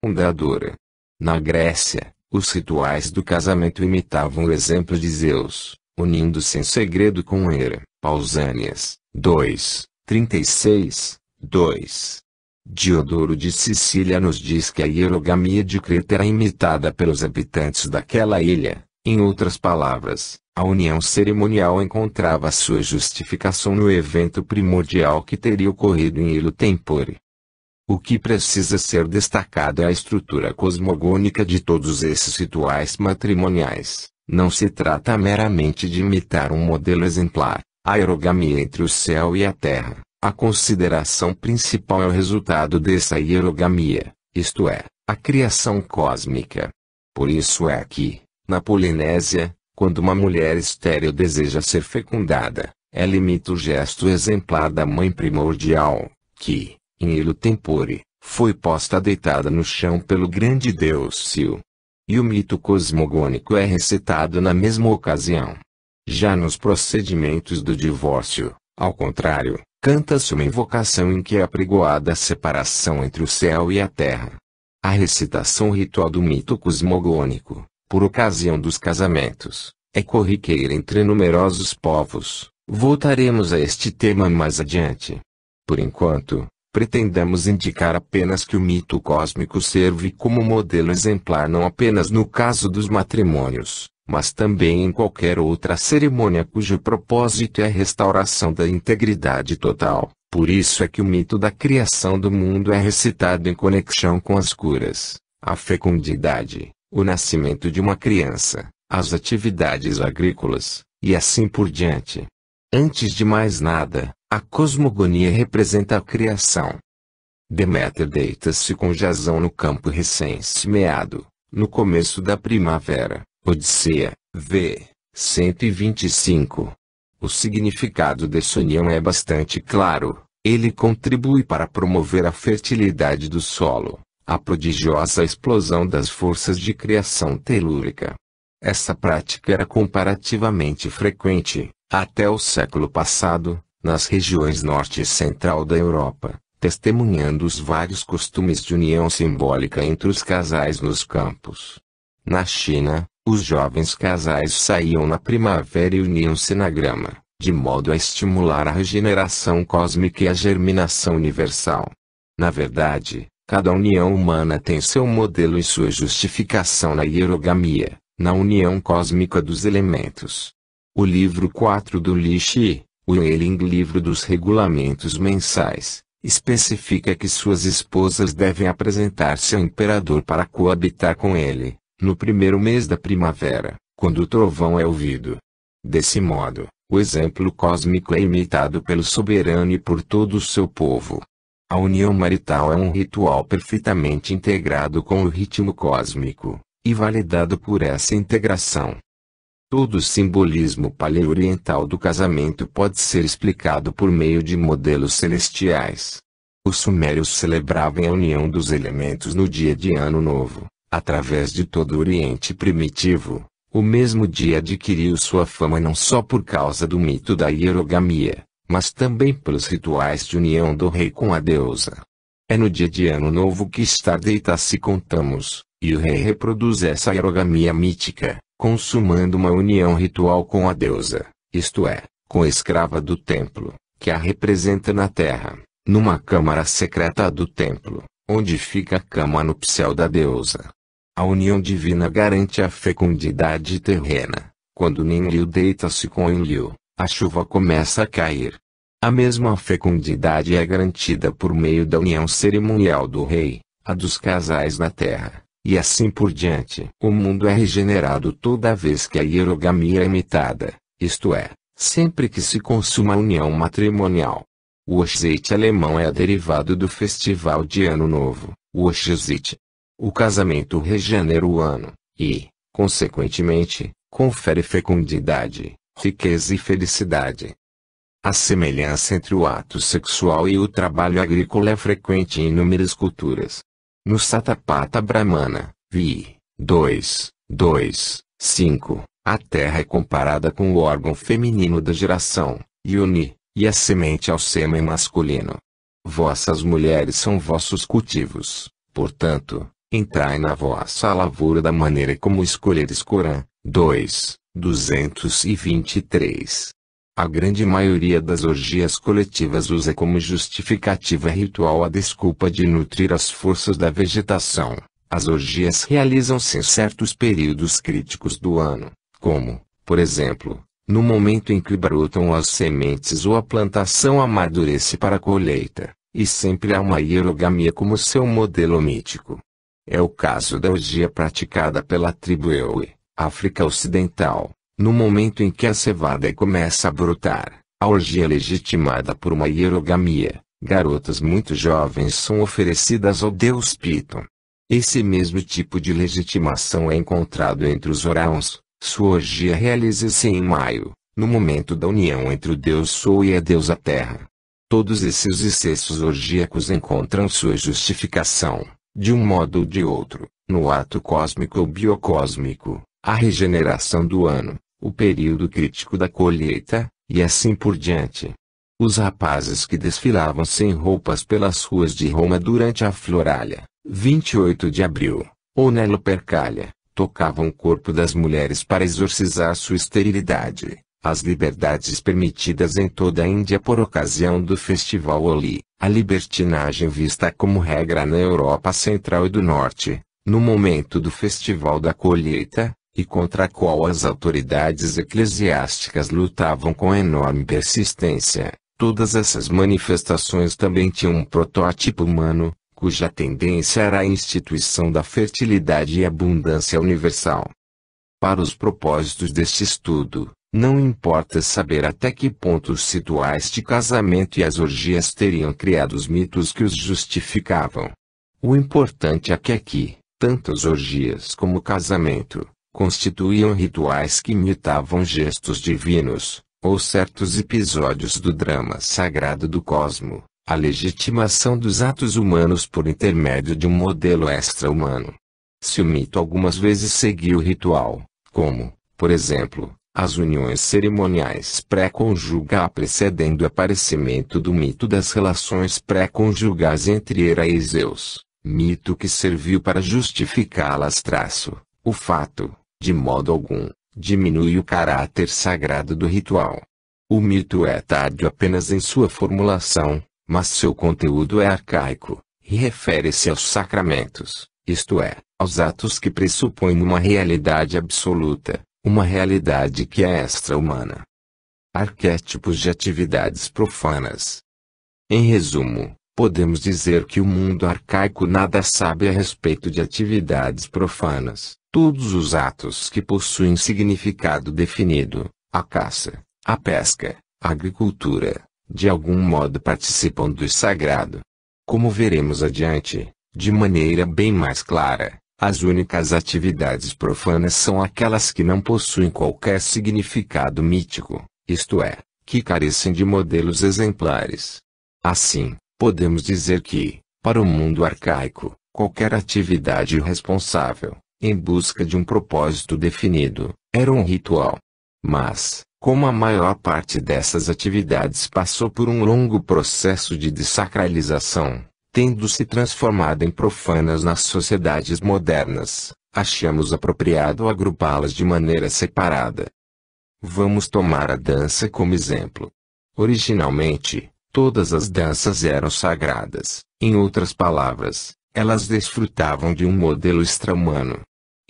fundadora. Na Grécia, os rituais do casamento imitavam o exemplo de Zeus, unindo-se em segredo com Hera. Pausânias, 2, 36, 2. Diodoro de Sicília nos diz que a hierogamia de Creta era imitada pelos habitantes daquela ilha. Em outras palavras, a união cerimonial encontrava sua justificação no evento primordial que teria ocorrido em ilho tempore. O que precisa ser destacado é a estrutura cosmogônica de todos esses rituais matrimoniais. Não se trata meramente de imitar um modelo exemplar, a hierogamia entre o céu e a terra. A consideração principal é o resultado dessa hierogamia, isto é, a criação cósmica. Por isso é que, na Polinésia, quando uma mulher estéril deseja ser fecundada, ela imita o gesto exemplar da mãe primordial, que, em ilho tempore, foi posta deitada no chão pelo grande deus Sil. E o mito cosmogônico é recitado na mesma ocasião. Já nos procedimentos do divórcio, ao contrário, canta-se uma invocação em que é apregoada a separação entre o céu e a terra. A recitação ritual do mito cosmogônico, por ocasião dos casamentos, é corriqueira entre numerosos povos. Voltaremos a este tema mais adiante. Por enquanto, pretendamos indicar apenas que o mito cósmico serve como modelo exemplar não apenas no caso dos matrimônios, mas também em qualquer outra cerimônia cujo propósito é a restauração da integridade total. Por isso é que o mito da criação do mundo é recitado em conexão com as curas, a fecundidade, o nascimento de uma criança, as atividades agrícolas, e assim por diante. Antes de mais nada, a cosmogonia representa a criação. Deméter deita-se com Jasão no campo recém-semeado, no começo da primavera. Odisseia, v. 125. O significado dessa união é bastante claro. Ele contribui para promover a fertilidade do solo, a prodigiosa explosão das forças de criação telúrica. Essa prática era comparativamente frequente, até o século passado, nas regiões norte e central da Europa, testemunhando os vários costumes de união simbólica entre os casais nos campos. Na China, os jovens casais saíam na primavera e uniam-se na grama, de modo a estimular a regeneração cósmica e a germinação universal. Na verdade, cada união humana tem seu modelo e sua justificação na hierogamia, na união cósmica dos elementos. O livro 4 do Li Shi, o Yueling Livro dos Regulamentos Mensais, especifica que suas esposas devem apresentar-se ao imperador para coabitar com ele, no primeiro mês da primavera, quando o trovão é ouvido. Desse modo, o exemplo cósmico é imitado pelo soberano e por todo o seu povo. A união marital é um ritual perfeitamente integrado com o ritmo cósmico, e validado por essa integração. Todo o simbolismo paleoriental do casamento pode ser explicado por meio de modelos celestiais. Os sumérios celebravam a união dos elementos no dia de Ano Novo. Através de todo o Oriente primitivo, o mesmo dia adquiriu sua fama não só por causa do mito da hierogamia, mas também pelos rituais de união do rei com a deusa. É no dia de Ano Novo que Stardate contamos, e o rei reproduz essa hierogamia mítica, consumando uma união ritual com a deusa, isto é, com a escrava do templo, que a representa na terra, numa câmara secreta do templo, onde fica a cama nupcial da deusa. A união divina garante a fecundidade terrena. Quando Ninlil deita-se com Enlil, a chuva começa a cair. A mesma fecundidade é garantida por meio da união cerimonial do rei, a dos casais na terra, e assim por diante. O mundo é regenerado toda vez que a hierogamia é imitada, isto é, sempre que se consuma a união matrimonial. O Hochzeit alemão é derivado do festival de Ano Novo, o Hochzeit. O casamento regenera o ano, e, consequentemente, confere fecundidade, riqueza e felicidade. A semelhança entre o ato sexual e o trabalho agrícola é frequente em inúmeras culturas. No Satapatha Brahmana, vi. 2, 5, a terra é comparada com o órgão feminino da geração, Yoni, e a semente ao sêmen masculino. Vossas mulheres são vossos cultivos, portanto, Entrai na vossa lavoura da maneira como escolheres. Corã 2, 223. A grande maioria das orgias coletivas usa como justificativa ritual a desculpa de nutrir as forças da vegetação. As orgias realizam-se em certos períodos críticos do ano, como, por exemplo, no momento em que brotam as sementes ou a plantação amadurece para a colheita, e sempre há uma hierogamia como seu modelo mítico. É o caso da orgia praticada pela tribo Ewe, África Ocidental, no momento em que a cevada começa a brotar. A orgia é legitimada por uma hierogamia. Garotas muito jovens são oferecidas ao deus Piton. Esse mesmo tipo de legitimação é encontrado entre os Orãos. Sua orgia realiza-se em maio, no momento da união entre o deus Sol e a deusa Terra. Todos esses excessos orgíacos encontram sua justificação, de um modo ou de outro, no ato cósmico ou biocósmico, a regeneração do ano, o período crítico da colheita, e assim por diante. Os rapazes que desfilavam sem roupas pelas ruas de Roma durante a Floralha, 28 de abril, ou na Lupercalia, tocavam o corpo das mulheres para exorcizar sua esterilidade. As liberdades permitidas em toda a Índia por ocasião do festival Holi, a libertinagem vista como regra na Europa Central e do Norte, no momento do festival da colheita, e contra a qual as autoridades eclesiásticas lutavam com enorme persistência. Todas essas manifestações também tinham um protótipo humano, cuja tendência era a instituição da fertilidade e abundância universal. Para os propósitos deste estudo, não importa saber até que ponto os rituais de casamento e as orgias teriam criado os mitos que os justificavam. O importante é que aqui, tanto as orgias como o casamento, constituíam rituais que imitavam gestos divinos, ou certos episódios do drama sagrado do cosmo, a legitimação dos atos humanos por intermédio de um modelo extra-humano. Se o mito algumas vezes seguia o ritual, como, por exemplo, as uniões cerimoniais pré-conjugal precedendo o aparecimento do mito das relações pré-conjugais entre Hera e Zeus, mito que serviu para justificá-las. O fato, de modo algum, diminui o caráter sagrado do ritual. O mito é tardio apenas em sua formulação, mas seu conteúdo é arcaico, e refere-se aos sacramentos, isto é, aos atos que pressupõem uma realidade absoluta, uma realidade que é extra-humana. Arquétipos de atividades profanas. Em resumo, podemos dizer que o mundo arcaico nada sabe a respeito de atividades profanas. Todos os atos que possuem significado definido, a caça, a pesca, a agricultura, de algum modo participam do sagrado. Como veremos adiante, de maneira bem mais clara, as únicas atividades profanas são aquelas que não possuem qualquer significado mítico, isto é, que carecem de modelos exemplares. Assim, podemos dizer que, para o mundo arcaico, qualquer atividade irresponsável, em busca de um propósito definido, era um ritual. Mas, como a maior parte dessas atividades passou por um longo processo de dessacralização, tendo se transformado em profanas nas sociedades modernas, achamos apropriado agrupá-las de maneira separada. Vamos tomar a dança como exemplo. Originalmente, todas as danças eram sagradas, em outras palavras, elas desfrutavam de um modelo extra-humano.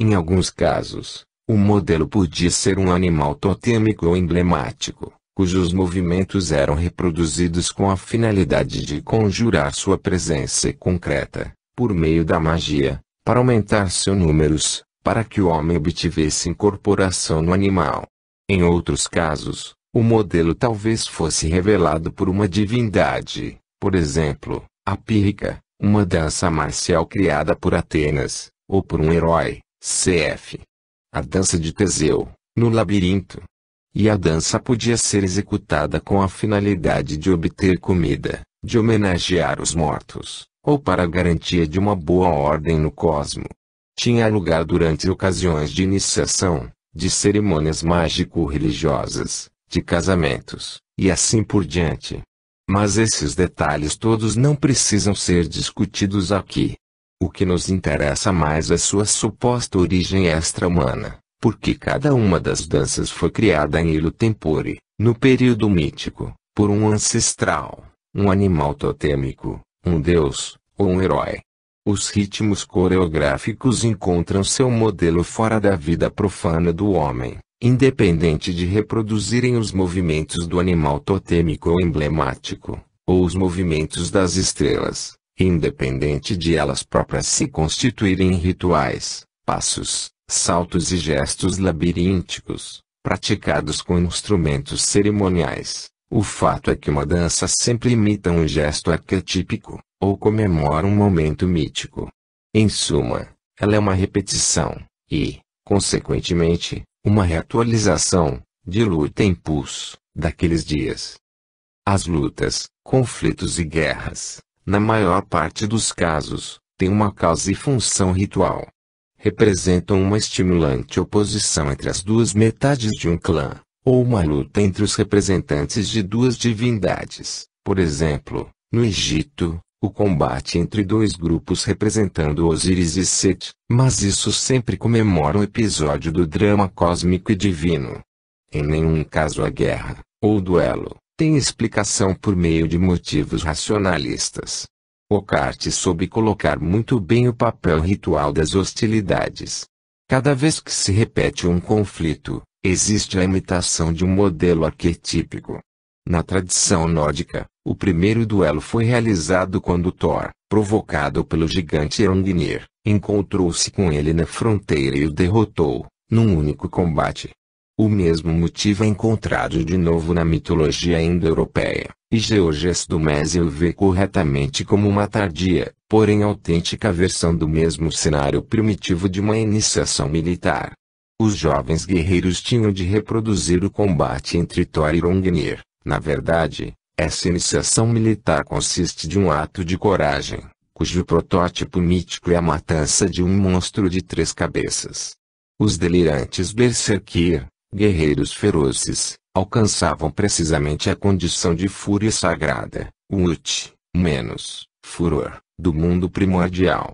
Em alguns casos, o modelo podia ser um animal totêmico ou emblemático, cujos movimentos eram reproduzidos com a finalidade de conjurar sua presença concreta, por meio da magia, para aumentar seus números, para que o homem obtivesse incorporação no animal. Em outros casos, o modelo talvez fosse revelado por uma divindade, por exemplo, a pírrica, uma dança marcial criada por Atenas, ou por um herói, cf. a dança de Teseu, no labirinto. E a dança podia ser executada com a finalidade de obter comida, de homenagear os mortos, ou para a garantia de uma boa ordem no cosmo. Tinha lugar durante ocasiões de iniciação, de cerimônias mágico-religiosas, de casamentos, e assim por diante. Mas esses detalhes todos não precisam ser discutidos aqui. O que nos interessa mais é sua suposta origem extra-humana, porque cada uma das danças foi criada em illo tempore, no período mítico, por um ancestral, um animal totêmico, um deus, ou um herói. Os ritmos coreográficos encontram seu modelo fora da vida profana do homem, independente de reproduzirem os movimentos do animal totêmico ou emblemático, ou os movimentos das estrelas, independente de elas próprias se constituírem em rituais, passos, saltos e gestos labirínticos, praticados com instrumentos cerimoniais. O fato é que uma dança sempre imita um gesto arquetípico, ou comemora um momento mítico. Em suma, ela é uma repetição, e, consequentemente, uma reatualização, de luta e impulso, daqueles dias. As lutas, conflitos e guerras, na maior parte dos casos, têm uma causa e função ritual. Representam uma estimulante oposição entre as duas metades de um clã, ou uma luta entre os representantes de duas divindades. Por exemplo, no Egito, o combate entre dois grupos representando Osíris e Sete, mas isso sempre comemora um episódio do drama cósmico e divino. Em nenhum caso a guerra, ou duelo, tem explicação por meio de motivos racionalistas. Occart soube colocar muito bem o papel ritual das hostilidades. Cada vez que se repete um conflito, existe a imitação de um modelo arquetípico. Na tradição nórdica, o primeiro duelo foi realizado quando Thor, provocado pelo gigante Hrungnir, encontrou-se com ele na fronteira e o derrotou, num único combate. O mesmo motivo é encontrado de novo na mitologia indo-europeia, e Georges Dumézil o vê corretamente como uma tardia, porém autêntica versão do mesmo cenário primitivo de uma iniciação militar. Os jovens guerreiros tinham de reproduzir o combate entre Thor e Hrungnir. Na verdade, essa iniciação militar consiste de um ato de coragem, cujo protótipo mítico é a matança de um monstro de 3 cabeças. Os delirantes Berserkir, guerreiros ferozes, alcançavam precisamente a condição de fúria sagrada, Ut, menos, furor, do mundo primordial.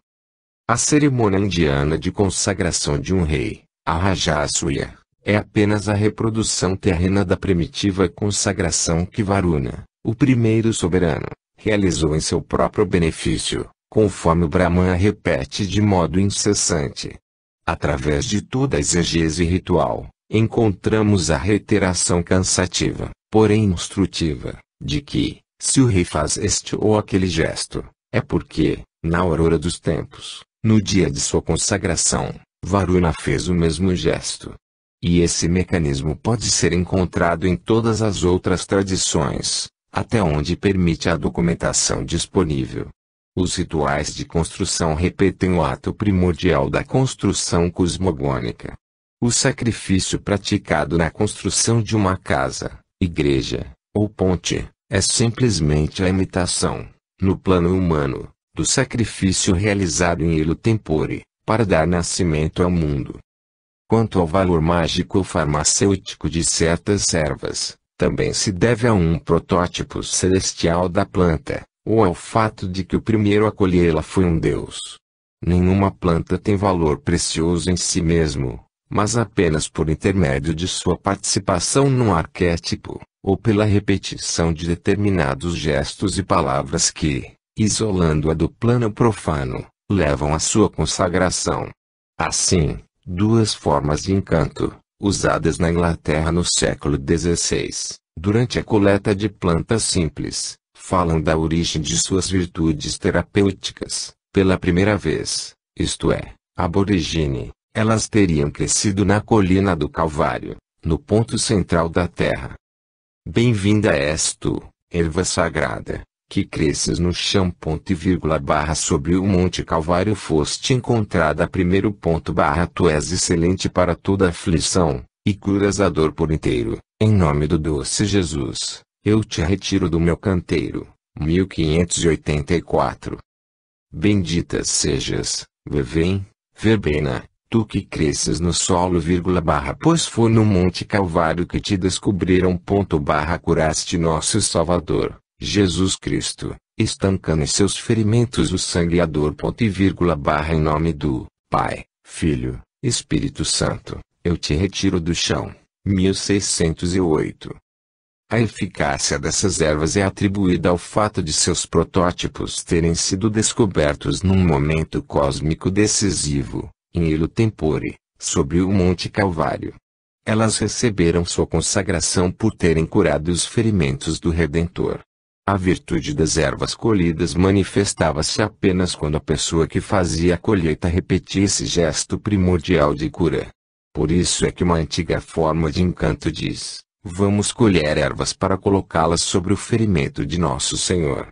A cerimônia indiana de consagração de um rei, a Rajasuya, é apenas a reprodução terrena da primitiva consagração que Varuna, o primeiro soberano, realizou em seu próprio benefício, conforme o Brahman a repete de modo incessante. Através de toda a exegese ritual, encontramos a reiteração cansativa, porém instrutiva, de que, se o rei faz este ou aquele gesto, é porque, na aurora dos tempos, no dia de sua consagração, Varuna fez o mesmo gesto. E esse mecanismo pode ser encontrado em todas as outras tradições, até onde permite a documentação disponível. Os rituais de construção repetem o ato primordial da construção cosmogônica. O sacrifício praticado na construção de uma casa, igreja, ou ponte, é simplesmente a imitação, no plano humano, do sacrifício realizado em illo tempore, para dar nascimento ao mundo. Quanto ao valor mágico ou farmacêutico de certas ervas, também se deve a um protótipo celestial da planta, ou ao fato de que o primeiro a colhê-la foi um deus. Nenhuma planta tem valor precioso em si mesmo, mas apenas por intermédio de sua participação num arquétipo, ou pela repetição de determinados gestos e palavras que, isolando-a do plano profano, levam à sua consagração. Assim, 2 formas de encanto, usadas na Inglaterra no século XVI, durante a coleta de plantas simples, falam da origem de suas virtudes terapêuticas. Pela primeira vez, isto é, aborigine, elas teriam crescido na colina do Calvário, no ponto central da terra. Bem-vinda és tu, erva sagrada, que cresces no chão. Sobre o Monte Calvário foste encontrada. Tu és excelente para toda aflição, e curas a dor por inteiro. Em nome do doce Jesus, eu te retiro do meu canteiro. 1584. Bendita sejas, Vevém, verbena, tu que cresces no solo, pois foi no Monte Calvário que te descobriram. Curaste nosso Salvador, Jesus Cristo, estancando em seus ferimentos o sangue e a dor. Em nome do Pai, Filho, Espírito Santo, eu te retiro do chão. 1608. A eficácia dessas ervas é atribuída ao fato de seus protótipos terem sido descobertos num momento cósmico decisivo, em illo tempore, sobre o Monte Calvário. Elas receberam sua consagração por terem curado os ferimentos do Redentor. A virtude das ervas colhidas manifestava-se apenas quando a pessoa que fazia a colheita repetia esse gesto primordial de cura. Por isso é que uma antiga forma de encanto diz: vamos colher ervas para colocá-las sobre o ferimento de Nosso Senhor.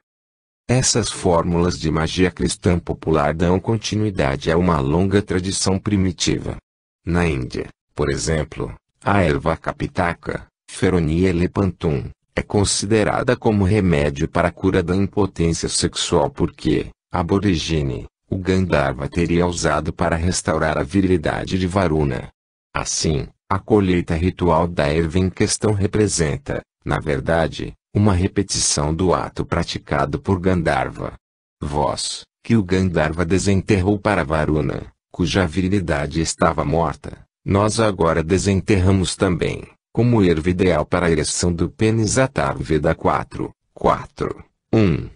Essas fórmulas de magia cristã popular dão continuidade a uma longa tradição primitiva. Na Índia, por exemplo, a erva Kapitaka, Feronia lepantum, é considerada como remédio para a cura da impotência sexual porque, aborigine, o Gandharva teria usado para restaurar a virilidade de Varuna. Assim, a colheita ritual da erva em questão representa, na verdade, uma repetição do ato praticado por Gandharva. Vós, que o Gandharva desenterrou para Varuna, cuja virilidade estava morta, nós agora desenterramos também, como erva ideal para a ereção do pênis. Atharvaveda 4.1.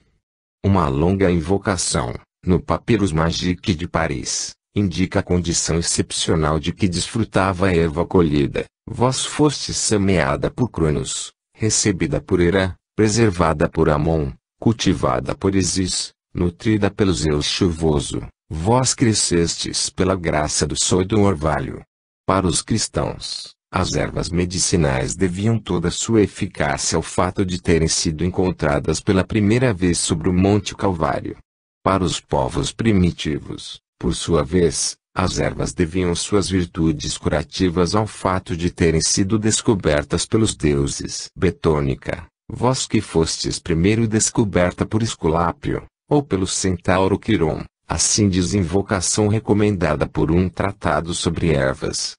Uma longa invocação, no Papyrus Magique de Paris, indica a condição excepcional de que desfrutava a erva colhida. Vós fostes semeada por Cronos, recebida por Hera, preservada por Amon, cultivada por Isis, nutrida pelo Zeus chuvoso. Vós crescestes pela graça do sol e do orvalho. Para os cristãos, as ervas medicinais deviam toda sua eficácia ao fato de terem sido encontradas pela primeira vez sobre o Monte Calvário. Para os povos primitivos, por sua vez, as ervas deviam suas virtudes curativas ao fato de terem sido descobertas pelos deuses. Betônica, vós que fostes primeiro descoberta por Esculápio, ou pelo centauro Quiron, assim diz invocação recomendada por um tratado sobre ervas.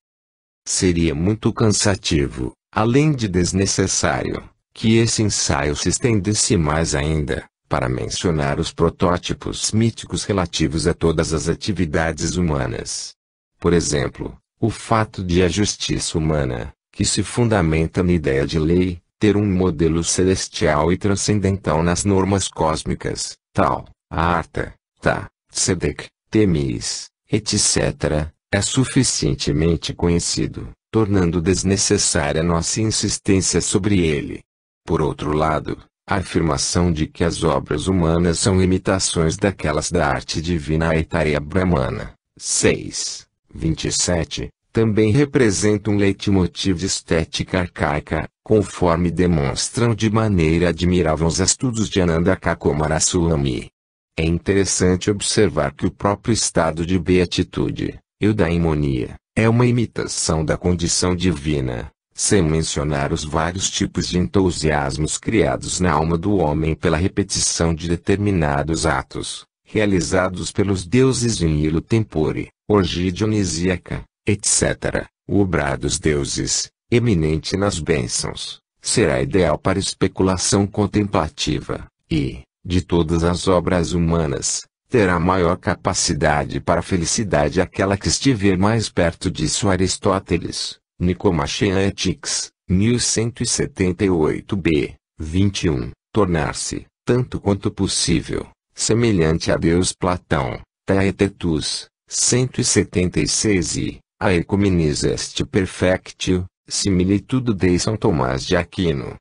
Seria muito cansativo, além de desnecessário, que esse ensaio se estendesse mais ainda, para mencionar os protótipos míticos relativos a todas as atividades humanas. Por exemplo, o fato de a justiça humana, que se fundamenta na ideia de lei, ter um modelo celestial e transcendental nas normas cósmicas, tal, a Arta, Ta, Tzedek, Temis, etc., é suficientemente conhecido, tornando desnecessária nossa insistência sobre ele. Por outro lado, a afirmação de que as obras humanas são imitações daquelas da arte divina Aitareya Brahmana, 6.27, também representa um leitmotiv de estética arcaica, conforme demonstram de maneira admirável os estudos de Ananda Kakumaraswamy. É interessante observar que o próprio estado de beatitude, eudaimonia, é uma imitação da condição divina, sem mencionar os vários tipos de entusiasmos criados na alma do homem pela repetição de determinados atos, realizados pelos deuses em illo tempore, orgia dionisíaca, etc. O obrar dos deuses, eminente nas bênçãos, será ideal para especulação contemplativa, e, de todas as obras humanas, terá maior capacidade para a felicidade aquela que estiver mais perto disso. Aristóteles, Nicomachean Ethics, 1178b, 21, tornar-se, tanto quanto possível, semelhante a Deus. Platão, Theaetetus, 176 e, Aecumenis est perfectio, similitudo de São Tomás de Aquino.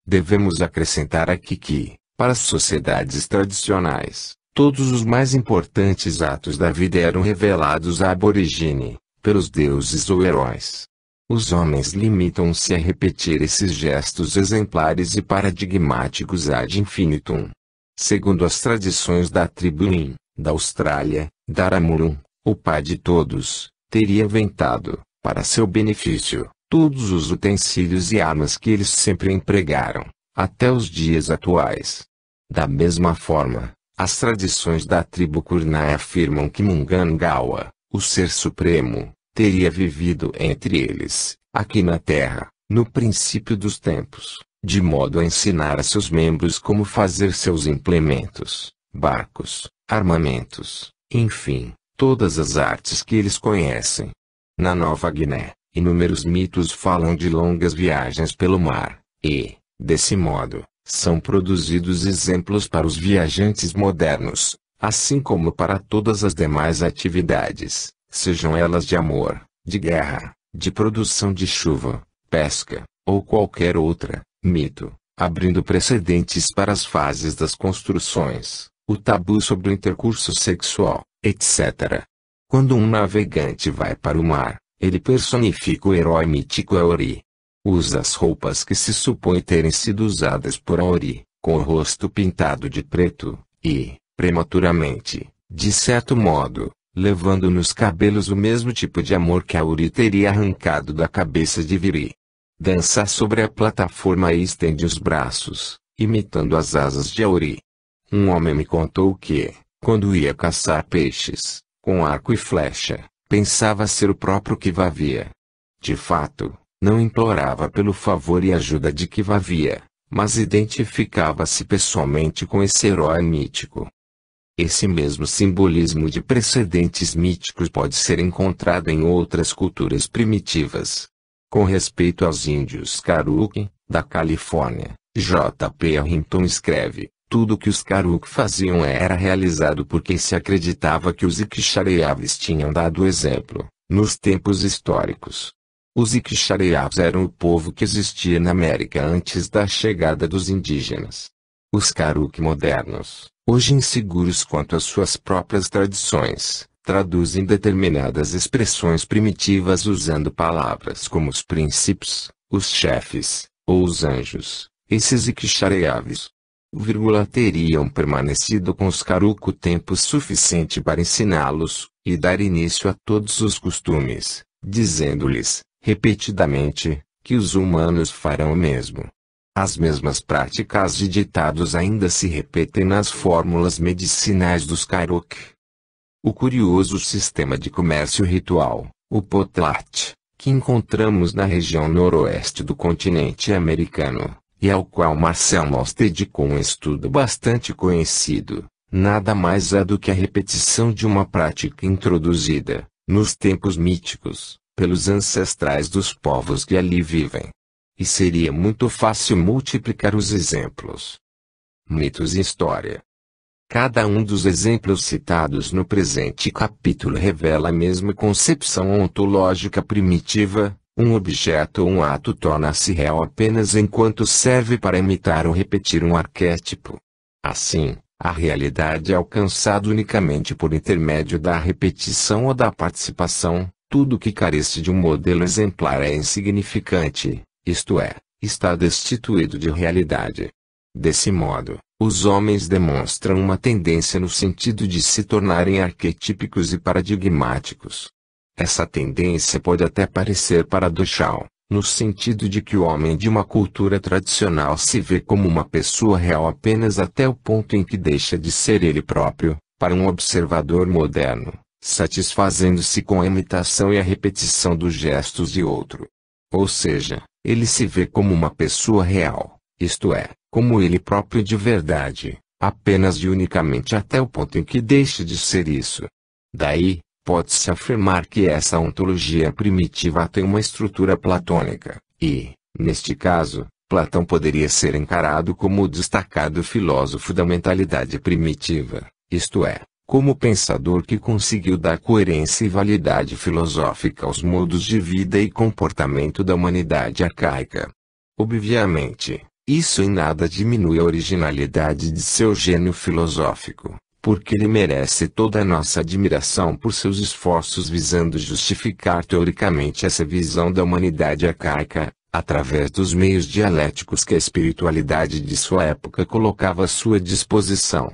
Devemos acrescentar aqui que, para as sociedades tradicionais, todos os mais importantes atos da vida eram revelados à aborigine, pelos deuses ou heróis. Os homens limitam-se a repetir esses gestos exemplares e paradigmáticos ad infinitum. Segundo as tradições da tribo In, da Austrália, Daramurum, o pai de todos, teria inventado, para seu benefício, todos os utensílios e armas que eles sempre empregaram, até os dias atuais. Da mesma forma, as tradições da tribo Kurnai afirmam que Mungangawa, o Ser Supremo, teria vivido entre eles, aqui na Terra, no princípio dos tempos, de modo a ensinar a seus membros como fazer seus implementos, barcos, armamentos, enfim, todas as artes que eles conhecem. Na Nova Guiné, inúmeros mitos falam de longas viagens pelo mar, e, desse modo, são produzidos exemplos para os viajantes modernos, assim como para todas as demais atividades, sejam elas de amor, de guerra, de produção de chuva, pesca, ou qualquer outra, mito, abrindo precedentes para as fases das construções, o tabu sobre o intercurso sexual, etc. Quando um navegante vai para o mar, ele personifica o herói mítico Aori. Usa as roupas que se supõe terem sido usadas por Aori, com o rosto pintado de preto, e, prematuramente, de certo modo, levando nos cabelos o mesmo tipo de amor que Aori teria arrancado da cabeça de Viri. Dança sobre a plataforma e estende os braços, imitando as asas de Aori. Um homem me contou que, quando ia caçar peixes, com arco e flecha, pensava ser o próprio Kivavia. De fato, não implorava pelo favor e ajuda de Kivavia, mas identificava-se pessoalmente com esse herói mítico. Esse mesmo simbolismo de precedentes míticos pode ser encontrado em outras culturas primitivas. Com respeito aos índios Karuk, da Califórnia, J. P. Arrington escreve: tudo que os Karuk faziam era realizado porque se acreditava que os Ixareaves tinham dado o exemplo, nos tempos históricos. Os Ixareaves eram o povo que existia na América antes da chegada dos indígenas. Os Karuk modernos, hoje inseguros quanto às suas próprias tradições, traduzem determinadas expressões primitivas usando palavras como os príncipes, os chefes, ou os anjos. Esses Ixareaves, teriam permanecido com os Karuk o tempo suficiente para ensiná-los, e dar início a todos os costumes, dizendo-lhes, repetidamente, que os humanos farão o mesmo. As mesmas práticas e ditados ainda se repetem nas fórmulas medicinais dos Karuk. O curioso sistema de comércio ritual, o potlatch, que encontramos na região noroeste do continente americano, e ao qual Marcel Mauss dedicou um estudo bastante conhecido, nada mais é do que a repetição de uma prática introduzida, nos tempos míticos, pelos ancestrais dos povos que ali vivem. E seria muito fácil multiplicar os exemplos. Mitos e história. Cada um dos exemplos citados no presente capítulo revela a mesma concepção ontológica primitiva. Um objeto ou um ato torna-se real apenas enquanto serve para imitar ou repetir um arquétipo. Assim, a realidade é alcançada unicamente por intermédio da repetição ou da participação. Tudo que carece de um modelo exemplar é insignificante, isto é, está destituído de realidade. Desse modo, os homens demonstram uma tendência no sentido de se tornarem arquetípicos e paradigmáticos. Essa tendência pode até parecer paradoxal, no sentido de que o homem de uma cultura tradicional se vê como uma pessoa real apenas até o ponto em que deixa de ser ele próprio, para um observador moderno, satisfazendo-se com a imitação e a repetição dos gestos de outro. Ou seja, ele se vê como uma pessoa real, isto é, como ele próprio de verdade, apenas e unicamente até o ponto em que deixa de ser isso. Daí, pode-se afirmar que essa ontologia primitiva tem uma estrutura platônica, e, neste caso, Platão poderia ser encarado como o destacado filósofo da mentalidade primitiva, isto é, como o pensador que conseguiu dar coerência e validade filosófica aos modos de vida e comportamento da humanidade arcaica. Obviamente, isso em nada diminui a originalidade de seu gênio filosófico, porque ele merece toda a nossa admiração por seus esforços visando justificar teoricamente essa visão da humanidade arcaica, através dos meios dialéticos que a espiritualidade de sua época colocava à sua disposição.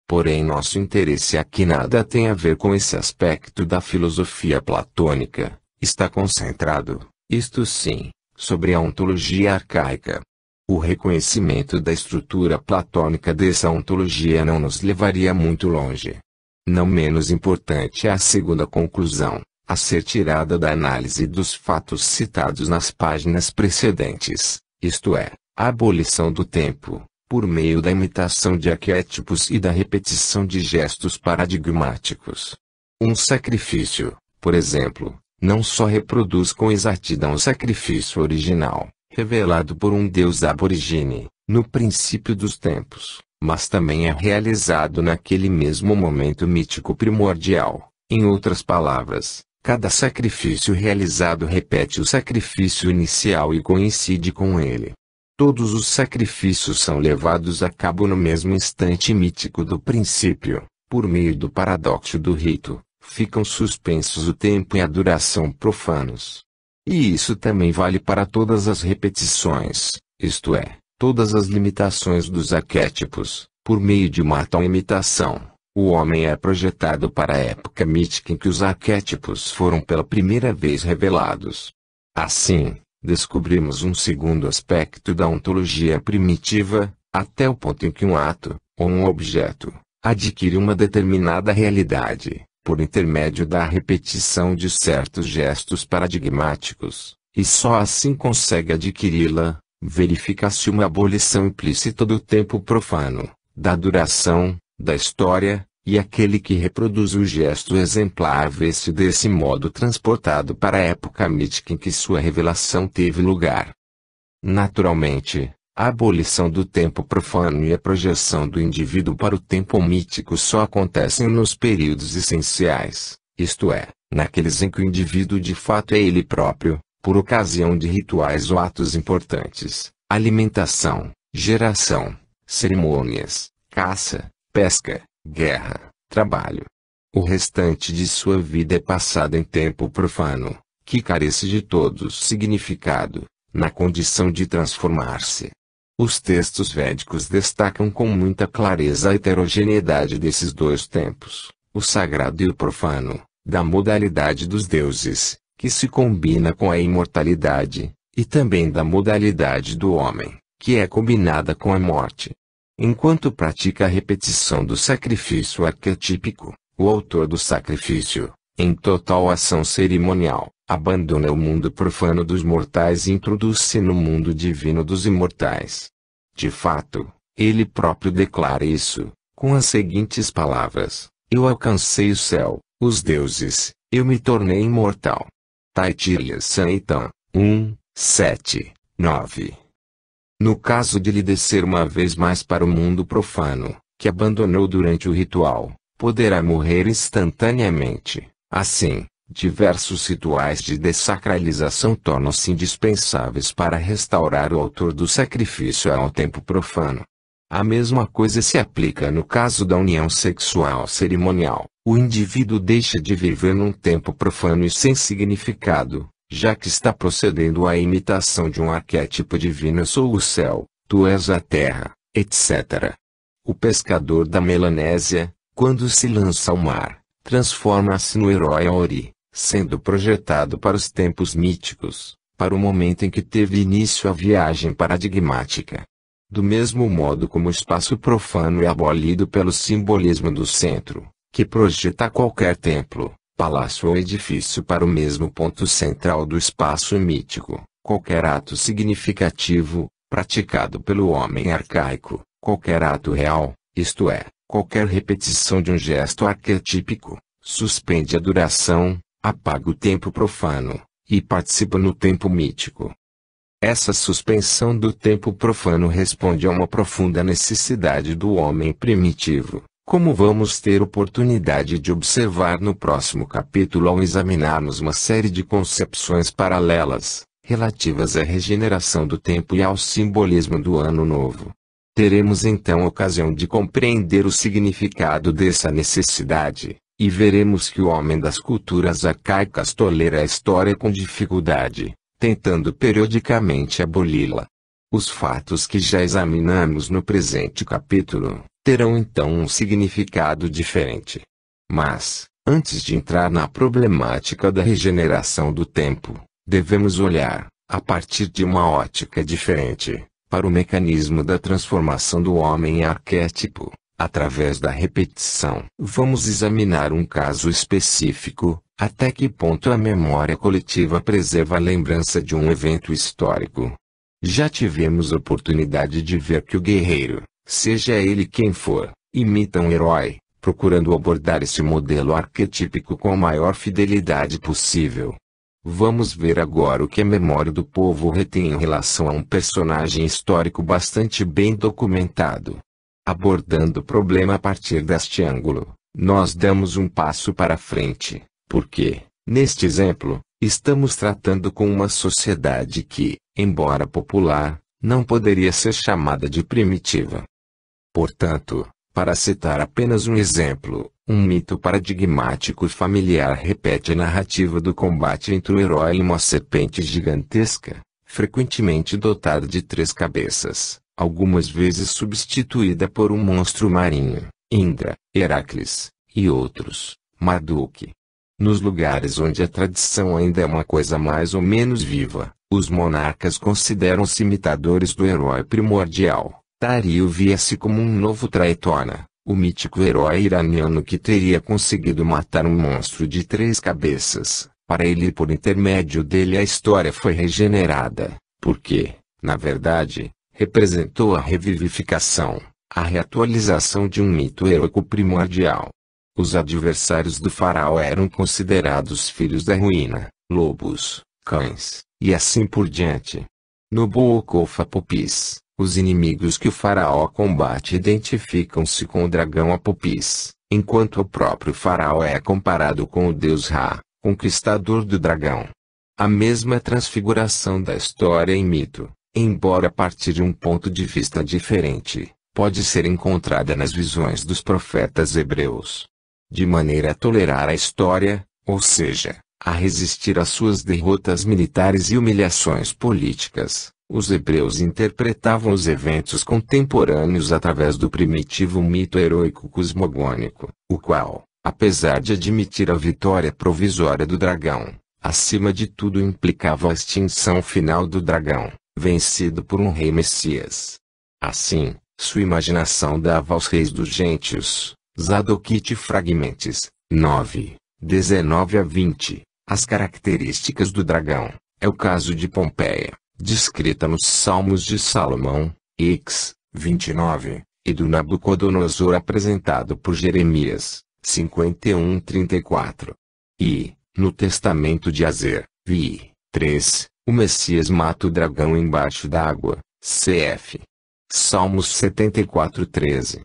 Porém, nosso interesse aqui nada tem a ver com esse aspecto da filosofia platônica, está concentrado, isto sim, sobre a ontologia arcaica. O reconhecimento da estrutura platônica dessa ontologia não nos levaria muito longe. Não menos importante é a segunda conclusão, a ser tirada da análise dos fatos citados nas páginas precedentes, isto é, A abolição do tempo, por meio da imitação de arquétipos e da repetição de gestos paradigmáticos. Um sacrifício, por exemplo, não só reproduz com exatidão o sacrifício original, revelado por um deus aborigine, no princípio dos tempos, mas também é realizado naquele mesmo momento mítico primordial. Em outras palavras, cada sacrifício realizado repete o sacrifício inicial e coincide com ele. Todos os sacrifícios são levados a cabo no mesmo instante mítico do princípio, por meio do paradoxo do rito, ficam suspensos o tempo e a duração profanos. E isso também vale para todas as repetições, isto é, todas as limitações dos arquétipos. Por meio de uma tal imitação, o homem é projetado para a época mítica em que os arquétipos foram pela primeira vez revelados. Assim, descobrimos um segundo aspecto da ontologia primitiva, até o ponto em que um ato, ou um objeto, adquire uma determinada realidade, por intermédio da repetição de certos gestos paradigmáticos, e só assim consegue adquiri-la. Verifica-se uma abolição implícita do tempo profano, da duração, da história, e aquele que reproduz o gesto exemplar vê-se desse modo transportado para a época mítica em que sua revelação teve lugar. Naturalmente, a abolição do tempo profano e a projeção do indivíduo para o tempo mítico só acontecem nos períodos essenciais, isto é, naqueles em que o indivíduo de fato é ele próprio, por ocasião de rituais ou atos importantes, alimentação, geração, cerimônias, caça, pesca, guerra, trabalho. O restante de sua vida é passado em tempo profano, que carece de todo significado, na condição de transformar-se. Os textos védicos destacam com muita clareza a heterogeneidade desses dois tempos, o sagrado e o profano, da modalidade dos deuses, que se combina com a imortalidade, e também da modalidade do homem, que é combinada com a morte. Enquanto pratica a repetição do sacrifício arquetípico, o autor do sacrifício, em total ação cerimonial, abandona o mundo profano dos mortais e introduz-se no mundo divino dos imortais. De fato, ele próprio declara isso, com as seguintes palavras: eu alcancei o céu, os deuses, eu me tornei imortal. Taittiriya Samhita 1, 7, 9. No caso de lhe descer uma vez mais para o mundo profano, que abandonou durante o ritual, poderá morrer instantaneamente. Assim, diversos rituais de dessacralização tornam-se indispensáveis para restaurar o autor do sacrifício ao tempo profano. A mesma coisa se aplica no caso da união sexual cerimonial. O indivíduo deixa de viver num tempo profano e sem significado, já que está procedendo à imitação de um arquétipo divino: eu sou o céu, tu és a terra, etc. O pescador da Melanésia, quando se lança ao mar, transforma-se no herói Aori, sendo projetado para os tempos míticos, para o momento em que teve início a viagem paradigmática. Do mesmo modo como o espaço profano é abolido pelo simbolismo do centro, que projeta qualquer templo, palácio ou edifício para o mesmo ponto central do espaço mítico, qualquer ato significativo, praticado pelo homem arcaico, qualquer ato real, isto é, qualquer repetição de um gesto arquetípico, suspende a duração, apaga o tempo profano, e participa no tempo mítico. Essa suspensão do tempo profano responde a uma profunda necessidade do homem primitivo, como vamos ter oportunidade de observar no próximo capítulo ao examinarmos uma série de concepções paralelas, relativas à regeneração do tempo e ao simbolismo do Ano Novo. Teremos então ocasião de compreender o significado dessa necessidade, e veremos que o homem das culturas arcaicas tolera a história com dificuldade, tentando periodicamente aboli-la. Os fatos que já examinamos no presente capítulo terão então um significado diferente. Mas, antes de entrar na problemática da regeneração do tempo, devemos olhar, a partir de uma ótica diferente, para o mecanismo da transformação do homem em arquétipo, através da repetição. Vamos examinar um caso específico, até que ponto a memória coletiva preserva a lembrança de um evento histórico. Já tivemos oportunidade de ver que o guerreiro, seja ele quem for, imita um herói, procurando abordar esse modelo arquetípico com a maior fidelidade possível. Vamos ver agora o que a memória do povo retém em relação a um personagem histórico bastante bem documentado. Abordando o problema a partir deste ângulo, nós damos um passo para frente, porque, neste exemplo, estamos tratando com uma sociedade que, embora popular, não poderia ser chamada de primitiva. Portanto, para citar apenas um exemplo, um mito paradigmático e familiar repete a narrativa do combate entre o herói e uma serpente gigantesca, frequentemente dotada de 3 cabeças, algumas vezes substituída por um monstro marinho, Indra, Heracles, e outros, Marduk. Nos lugares onde a tradição ainda é uma coisa mais ou menos viva, os monarcas consideram-se imitadores do herói primordial. Dario via-se como um novo Traitona, o mítico herói iraniano que teria conseguido matar um monstro de 3 cabeças. Para ele e por intermédio dele a história foi regenerada, porque, na verdade, representou a revivificação, a reatualização de um mito heróico primordial. Os adversários do faraó eram considerados filhos da ruína, lobos, cães, e assim por diante. No Bookof Apocrypha, os inimigos que o faraó combate identificam-se com o dragão Apocrypha, enquanto o próprio faraó é comparado com o deus Ra, conquistador do dragão. A mesma transfiguração da história em mito, embora a partir de um ponto de vista diferente, pode ser encontrada nas visões dos profetas hebreus. De maneira a tolerar a história, ou seja, a resistir às suas derrotas militares e humilhações políticas, os hebreus interpretavam os eventos contemporâneos através do primitivo mito heróico cosmogônico, o qual, apesar de admitir a vitória provisória do dragão, acima de tudo implicava a extinção final do dragão, vencido por um rei Messias. Assim, sua imaginação dava aos reis dos gentios, Zadokite Fragmentes, 9, 19 a 20, as características do dragão. É o caso de Pompeia, descrita nos Salmos de Salomão, X, 29, e do Nabucodonosor apresentado por Jeremias, 51:34. E, no Testamento de Azer, vi, 3, o Messias mata o dragão embaixo d'água, cf. Salmos 74:13.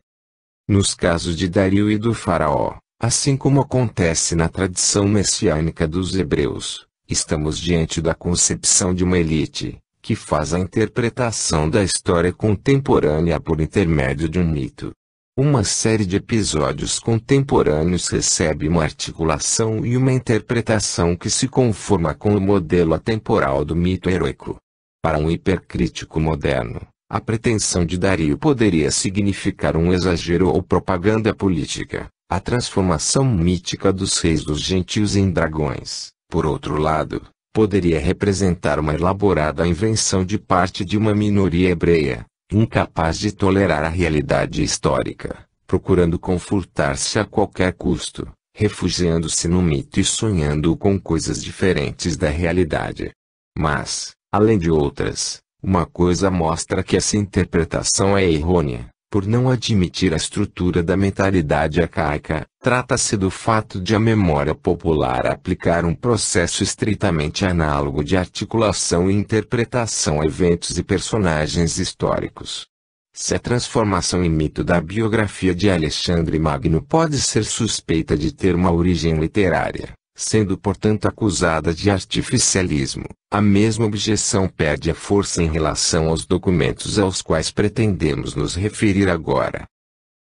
Nos casos de Dario e do faraó, assim como acontece na tradição messiânica dos hebreus, estamos diante da concepção de uma elite, que faz a interpretação da história contemporânea por intermédio de um mito. Uma série de episódios contemporâneos recebe uma articulação e uma interpretação que se conforma com o modelo atemporal do mito heróico. Para um hipercrítico moderno, a pretensão de Dario poderia significar um exagero ou propaganda política, a transformação mítica dos reis dos gentios em dragões. Por outro lado, poderia representar uma elaborada invenção de parte de uma minoria hebreia, incapaz de tolerar a realidade histórica, procurando confortar-se a qualquer custo, refugiando-se no mito e sonhando com coisas diferentes da realidade. Mas, além de outras, uma coisa mostra que essa interpretação é errônea, por não admitir a estrutura da mentalidade arcaica. Trata-se do fato de a memória popular aplicar um processo estritamente análogo de articulação e interpretação a eventos e personagens históricos. Se a transformação em mito da biografia de Alexandre Magno pode ser suspeita de ter uma origem literária, sendo portanto acusada de artificialismo, a mesma objeção perde a força em relação aos documentos aos quais pretendemos nos referir agora.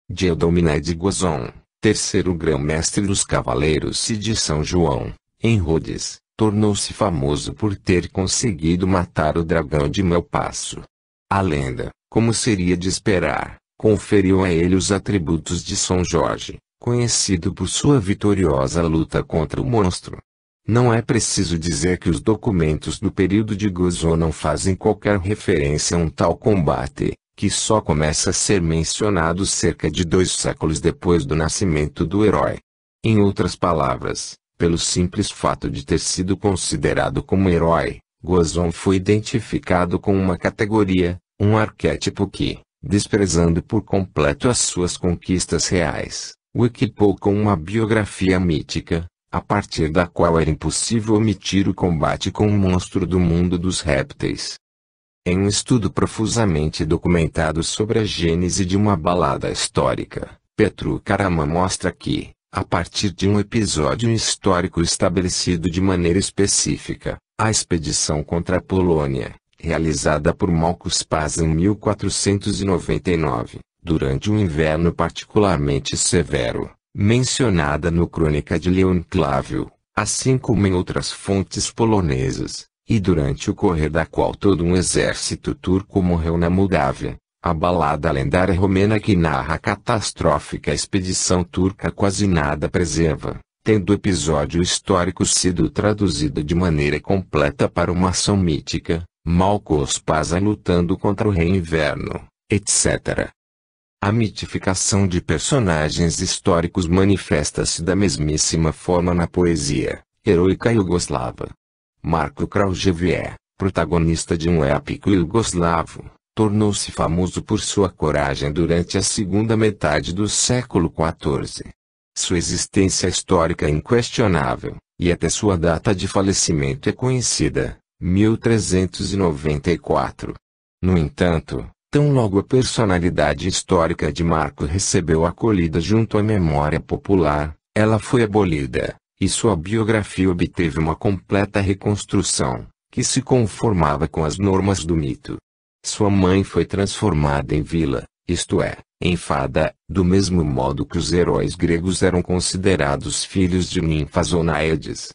Dieudonné de Gozon, terceiro grão-mestre dos Cavaleiros e de São João, em Rhodes, tornou-se famoso por ter conseguido matar o dragão de Melpasso. A lenda, como seria de esperar, conferiu a ele os atributos de São Jorge, conhecido por sua vitoriosa luta contra o monstro. Não é preciso dizer que os documentos do período de Gozon não fazem qualquer referência a um tal combate, que só começa a ser mencionado cerca de 2 séculos depois do nascimento do herói. Em outras palavras, pelo simples fato de ter sido considerado como herói, Gozon foi identificado com uma categoria, um arquétipo que, desprezando por completo as suas conquistas reais, o equipou com uma biografia mítica, a partir da qual era impossível omitir o combate com o monstro do mundo dos répteis. Em um estudo profusamente documentado sobre a gênese de uma balada histórica, Petru Karaman mostra que, a partir de um episódio histórico estabelecido de maneira específica, a expedição contra a Polônia, realizada por Malchus Paz em 1499, durante um inverno particularmente severo, mencionada no Crônica de Leon Clavio, assim como em outras fontes polonesas, e durante o correr da qual todo um exército turco morreu na Moldávia, a balada lendária romena que narra a catastrófica expedição turca quase nada preserva, tendo o episódio histórico sido traduzido de maneira completa para uma ação mítica, Malchus Paz lutando contra o rei inverno, etc. A mitificação de personagens históricos manifesta-se da mesmíssima forma na poesia heroica iugoslava. Marko Kraljevic, protagonista de um épico iugoslavo, tornou-se famoso por sua coragem durante a segunda metade do século XIV. Sua existência histórica é inquestionável, e até sua data de falecimento é conhecida, 1394. No entanto, tão logo a personalidade histórica de Marco recebeu acolhida junto à memória popular, ela foi abolida, e sua biografia obteve uma completa reconstrução, que se conformava com as normas do mito. Sua mãe foi transformada em vila, isto é, em fada, do mesmo modo que os heróis gregos eram considerados filhos de ninfas ou naedes.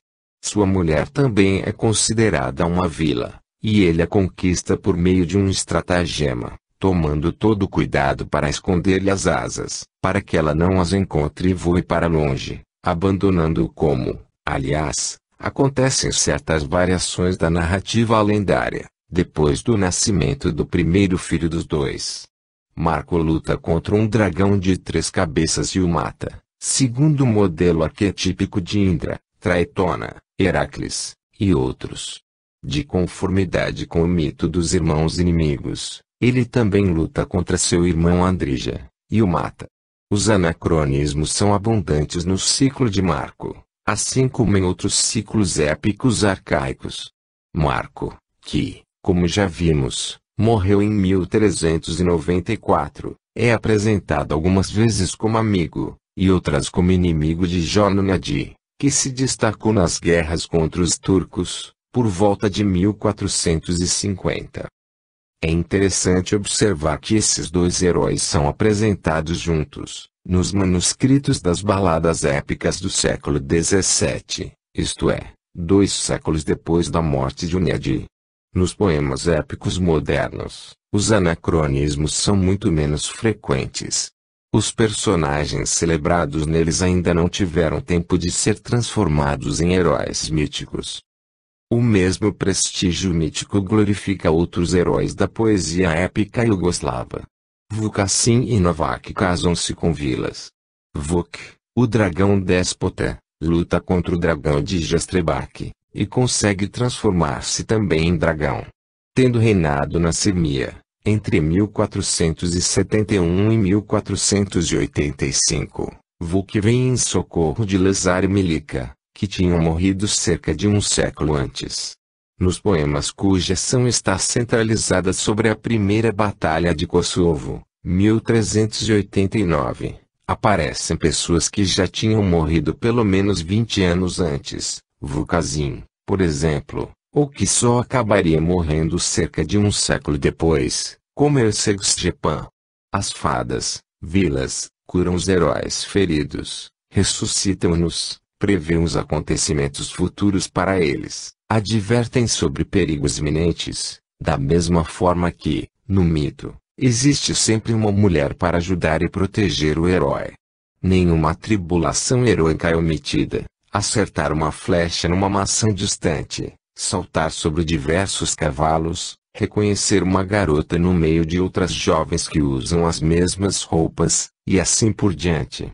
Sua mulher também é considerada uma vila, e ele a conquista por meio de um estratagema, tomando todo o cuidado para esconder-lhe as asas, para que ela não as encontre e voe para longe, abandonando-o como, aliás, acontecem certas variações da narrativa lendária, depois do nascimento do primeiro filho dos dois. Marco luta contra um dragão de 3 cabeças e o mata, segundo o modelo arquetípico de Indra, Traetona, Heracles, e outros. De conformidade com o mito dos irmãos inimigos, ele também luta contra seu irmão Andrija, e o mata. Os anacronismos são abundantes no ciclo de Marco, assim como em outros ciclos épicos arcaicos. Marco, que, como já vimos, morreu em 1394, é apresentado algumas vezes como amigo, e outras como inimigo de Jornunadi, que se destacou nas guerras contra os turcos, por volta de 1450. É interessante observar que esses dois heróis são apresentados juntos, nos manuscritos das baladas épicas do século XVII, isto é, 2 séculos depois da morte de Hunyadi. Nos poemas épicos modernos, os anacronismos são muito menos frequentes. Os personagens celebrados neles ainda não tiveram tempo de ser transformados em heróis míticos. O mesmo prestígio mítico glorifica outros heróis da poesia épica iugoslava. Vukašin e Novak casam-se com vilas. Vuk, o dragão déspota, luta contra o dragão de Jastrebac, e consegue transformar-se também em dragão. Tendo reinado na Sirmia, entre 1471 e 1485, Vuk vem em socorro de Lazar e Milica, que tinham morrido cerca de um século antes. Nos poemas cuja ação está centralizada sobre a primeira Batalha de Kosovo, 1389, aparecem pessoas que já tinham morrido pelo menos 20 anos antes, Vukašin, por exemplo, ou que só acabaria morrendo cerca de um século depois, como Ercegstepan. As fadas, vilas, curam os heróis feridos, ressuscitam-nos, prevêem os acontecimentos futuros para eles, advertem sobre perigos iminentes, da mesma forma que, no mito, existe sempre uma mulher para ajudar e proteger o herói. Nenhuma tribulação heroica é omitida. Acertar uma flecha numa maçã distante, saltar sobre diversos cavalos, reconhecer uma garota no meio de outras jovens que usam as mesmas roupas, e assim por diante.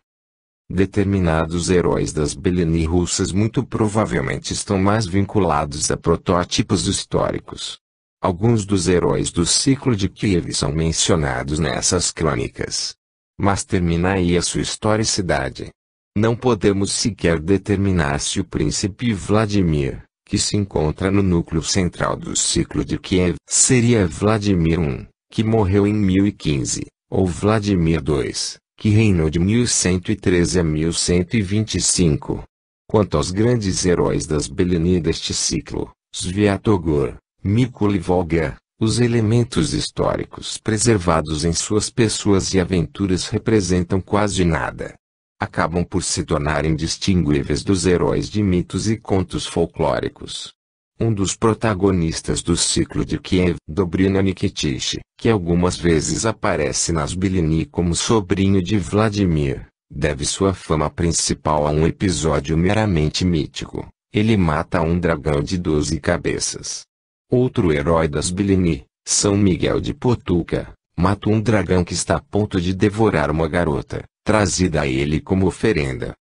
Determinados heróis das Beleni russas muito provavelmente estão mais vinculados a protótipos históricos. Alguns dos heróis do ciclo de Kiev são mencionados nessas crônicas. Mas termina aí a sua historicidade. Não podemos sequer determinar se o príncipe Vladimir, que se encontra no núcleo central do ciclo de Kiev, seria Vladimir I, que morreu em 1015, ou Vladimir II, que reinou de 1113 a 1125. Quanto aos grandes heróis das Beleni deste ciclo, Sviatogor, Mykola e Volga, os elementos históricos preservados em suas pessoas e aventuras representam quase nada. Acabam por se tornar indistinguíveis dos heróis de mitos e contos folclóricos. Um dos protagonistas do ciclo de Kiev, Dobrina Nikitich, que algumas vezes aparece nas Beleni como sobrinho de Vladimir, deve sua fama principal a um episódio meramente mítico. Ele mata um dragão de 12 cabeças. Outro herói das Beleni, São Miguel de Potuca, mata um dragão que está a ponto de devorar uma garota, trazida a ele como oferenda.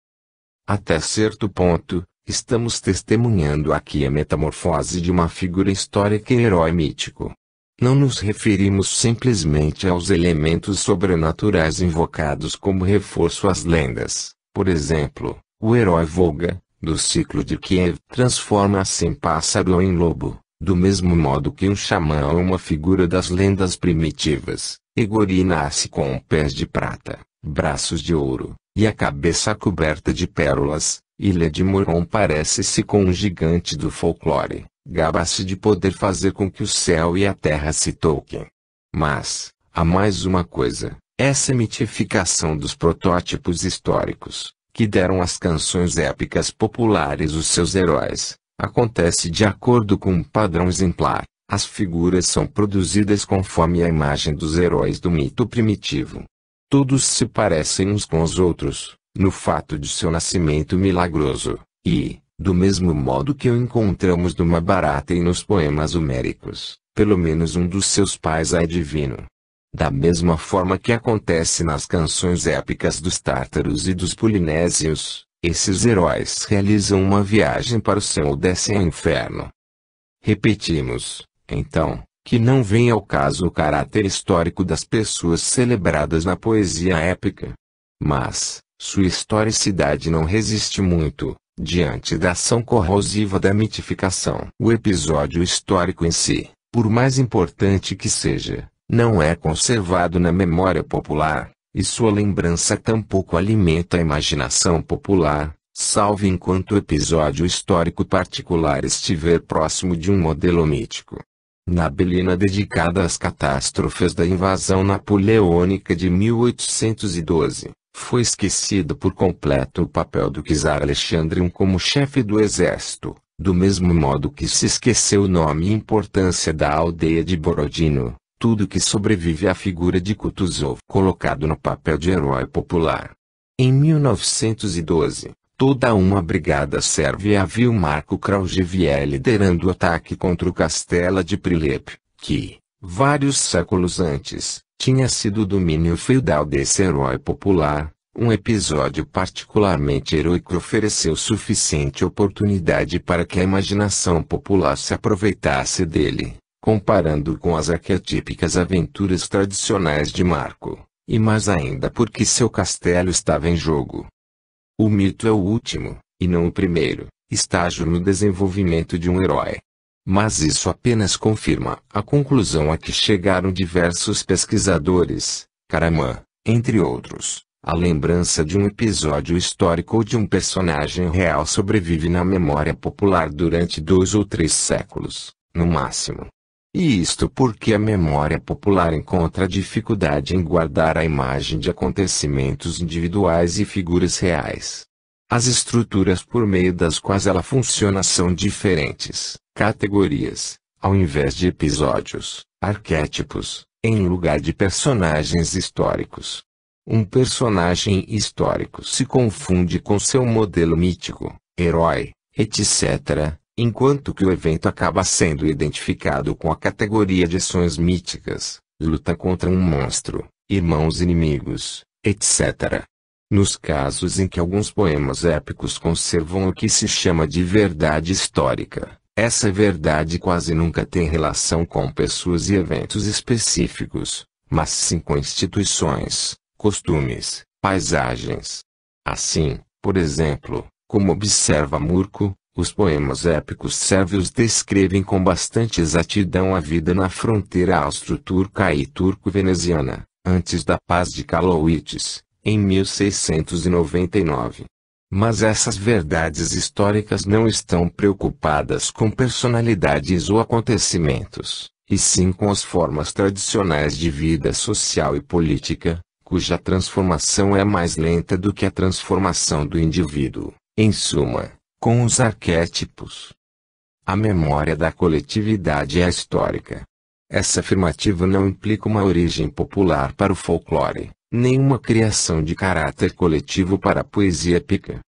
Até certo ponto, estamos testemunhando aqui a metamorfose de uma figura histórica e herói mítico. Não nos referimos simplesmente aos elementos sobrenaturais invocados como reforço às lendas. Por exemplo, o herói Volga, do ciclo de Kiev, transforma-se em pássaro ou em lobo, do mesmo modo que um xamã é uma figura das lendas primitivas. Egori nasce com pés de prata, braços de ouro, e a cabeça coberta de pérolas. Ilha de Moron parece-se com um gigante do folclore, gaba-se de poder fazer com que o céu e a terra se toquem. Mas, há mais uma coisa, essa mitificação dos protótipos históricos, que deram às canções épicas populares os seus heróis, acontece de acordo com um padrão exemplar. As figuras são produzidas conforme a imagem dos heróis do mito primitivo. Todos se parecem uns com os outros, no fato de seu nascimento milagroso, e, do mesmo modo que o encontramos numa barata e nos poemas homéricos, pelo menos um dos seus pais é divino. Da mesma forma que acontece nas canções épicas dos tártaros e dos polinésios, esses heróis realizam uma viagem para o céu ou descem ao inferno. Repetimos, então, que não vem ao caso o caráter histórico das pessoas celebradas na poesia épica. Mas, sua historicidade não resiste muito, diante da ação corrosiva da mitificação. O episódio histórico em si, por mais importante que seja, não é conservado na memória popular, e sua lembrança tampouco alimenta a imaginação popular, salvo enquanto o episódio histórico particular estiver próximo de um modelo mítico. Na Belena dedicada às catástrofes da invasão napoleônica de 1812, foi esquecido por completo o papel do czar Alexandre I como chefe do exército, do mesmo modo que se esqueceu o nome e importância da aldeia de Borodino. Tudo que sobrevive à figura de Kutuzov colocado no papel de herói popular. Em 1912, toda uma brigada sérvia viu Marco Kraujevier liderando o ataque contra o castelo de Prilep, que, vários séculos antes, tinha sido o domínio feudal desse herói popular. Um episódio particularmente heroico ofereceu suficiente oportunidade para que a imaginação popular se aproveitasse dele, comparando com as arquetípicas aventuras tradicionais de Marco, e mais ainda porque seu castelo estava em jogo. O mito é o último, e não o primeiro, estágio no desenvolvimento de um herói. Mas isso apenas confirma a conclusão a que chegaram diversos pesquisadores, Karaman, entre outros. A lembrança de um episódio histórico ou de um personagem real sobrevive na memória popular durante 2 ou 3 séculos, no máximo. E isto porque a memória popular encontra dificuldade em guardar a imagem de acontecimentos individuais e figuras reais. As estruturas por meio das quais ela funciona são diferentes, categorias, ao invés de episódios, arquétipos, em lugar de personagens históricos. Um personagem histórico se confunde com seu modelo mítico, herói, etc., enquanto que o evento acaba sendo identificado com a categoria de ações míticas, luta contra um monstro, irmãos inimigos, etc. Nos casos em que alguns poemas épicos conservam o que se chama de verdade histórica, essa verdade quase nunca tem relação com pessoas e eventos específicos, mas sim com instituições, costumes, paisagens. Assim, por exemplo, como observa Murco, os poemas épicos sérvios descrevem com bastante exatidão a vida na fronteira austro-turca e turco-veneziana, antes da Paz de Karlowitz, em 1699. Mas essas verdades históricas não estão preocupadas com personalidades ou acontecimentos, e sim com as formas tradicionais de vida social e política, cuja transformação é mais lenta do que a transformação do indivíduo, em suma, com os arquétipos. A memória da coletividade é histórica. Essa afirmativa não implica uma origem popular para o folclore, nem uma criação de caráter coletivo para a poesia épica.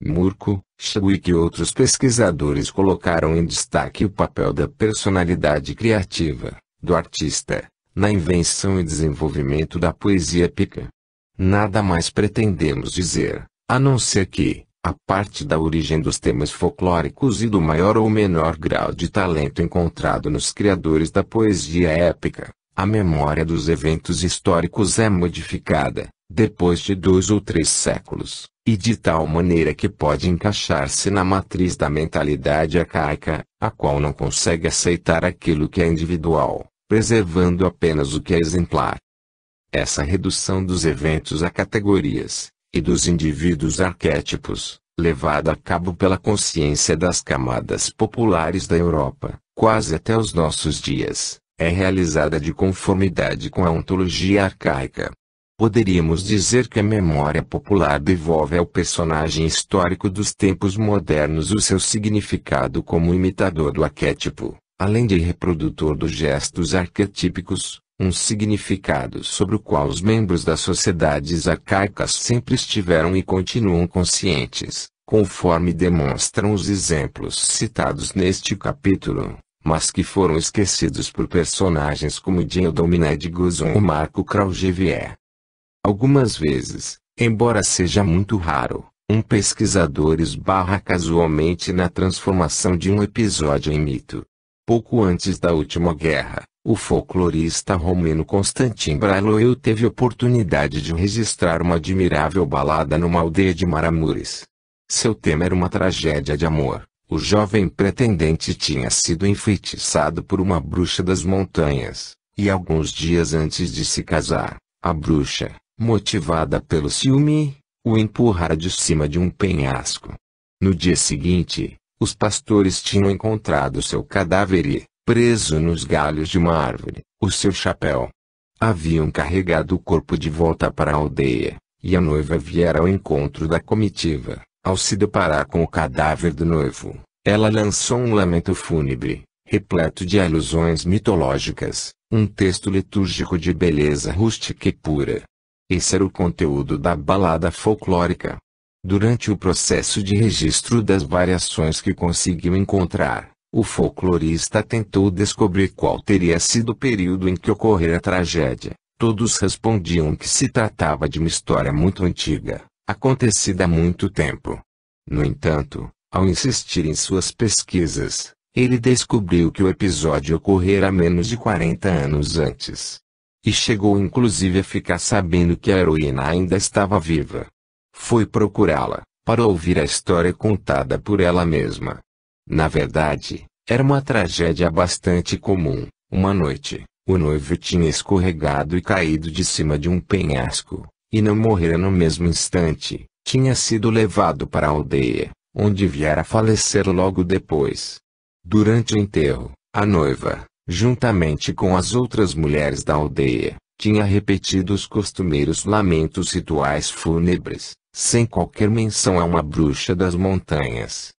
Murco, Schwick e outros pesquisadores colocaram em destaque o papel da personalidade criativa, do artista, na invenção e desenvolvimento da poesia épica. Nada mais pretendemos dizer, a não ser que, a parte da origem dos temas folclóricos e do maior ou menor grau de talento encontrado nos criadores da poesia épica, a memória dos eventos históricos é modificada, depois de 2 ou 3 séculos, e de tal maneira que pode encaixar-se na matriz da mentalidade arcaica, a qual não consegue aceitar aquilo que é individual, preservando apenas o que é exemplar. Essa redução dos eventos a categorias, e dos indivíduos arquétipos, levada a cabo pela consciência das camadas populares da Europa, quase até os nossos dias, é realizada de conformidade com a ontologia arcaica. Poderíamos dizer que a memória popular devolve ao personagem histórico dos tempos modernos o seu significado como imitador do arquétipo, além de reprodutor dos gestos arquetípicos, um significado sobre o qual os membros das sociedades arcaicas sempre estiveram e continuam conscientes, conforme demonstram os exemplos citados neste capítulo, mas que foram esquecidos por personagens como Jean Domingue Guzon ou Marco Kraujevier. Algumas vezes, embora seja muito raro, um pesquisador esbarra casualmente na transformação de um episódio em mito. Pouco antes da última guerra, o folclorista romeno Constantin Brailoiu teve oportunidade de registrar uma admirável balada numa aldeia de Maramureş. Seu tema era uma tragédia de amor. O jovem pretendente tinha sido enfeitiçado por uma bruxa das montanhas, e alguns dias antes de se casar, a bruxa, motivada pelo ciúme, o empurrara de cima de um penhasco. No dia seguinte, os pastores tinham encontrado seu cadáver e, preso nos galhos de uma árvore, o seu chapéu. Haviam carregado o corpo de volta para a aldeia, e a noiva viera ao encontro da comitiva. Ao se deparar com o cadáver do noivo, ela lançou um lamento fúnebre, repleto de alusões mitológicas, um texto litúrgico de beleza rústica e pura. Esse era o conteúdo da balada folclórica. Durante o processo de registro das variações que conseguiu encontrar, o folclorista tentou descobrir qual teria sido o período em que ocorrera a tragédia. Todos respondiam que se tratava de uma história muito antiga, acontecida há muito tempo. No entanto, ao insistir em suas pesquisas, ele descobriu que o episódio ocorrera menos de 40 anos antes. E chegou inclusive a ficar sabendo que a heroína ainda estava viva. Foi procurá-la, para ouvir a história contada por ela mesma. Na verdade, era uma tragédia bastante comum. Uma noite, o noivo tinha escorregado e caído de cima de um penhasco, e não morrera no mesmo instante. Tinha sido levado para a aldeia, onde viera a falecer logo depois. Durante o enterro, a noiva, juntamente com as outras mulheres da aldeia, tinha repetido os costumeiros lamentos rituais fúnebres, sem qualquer menção a uma bruxa das montanhas.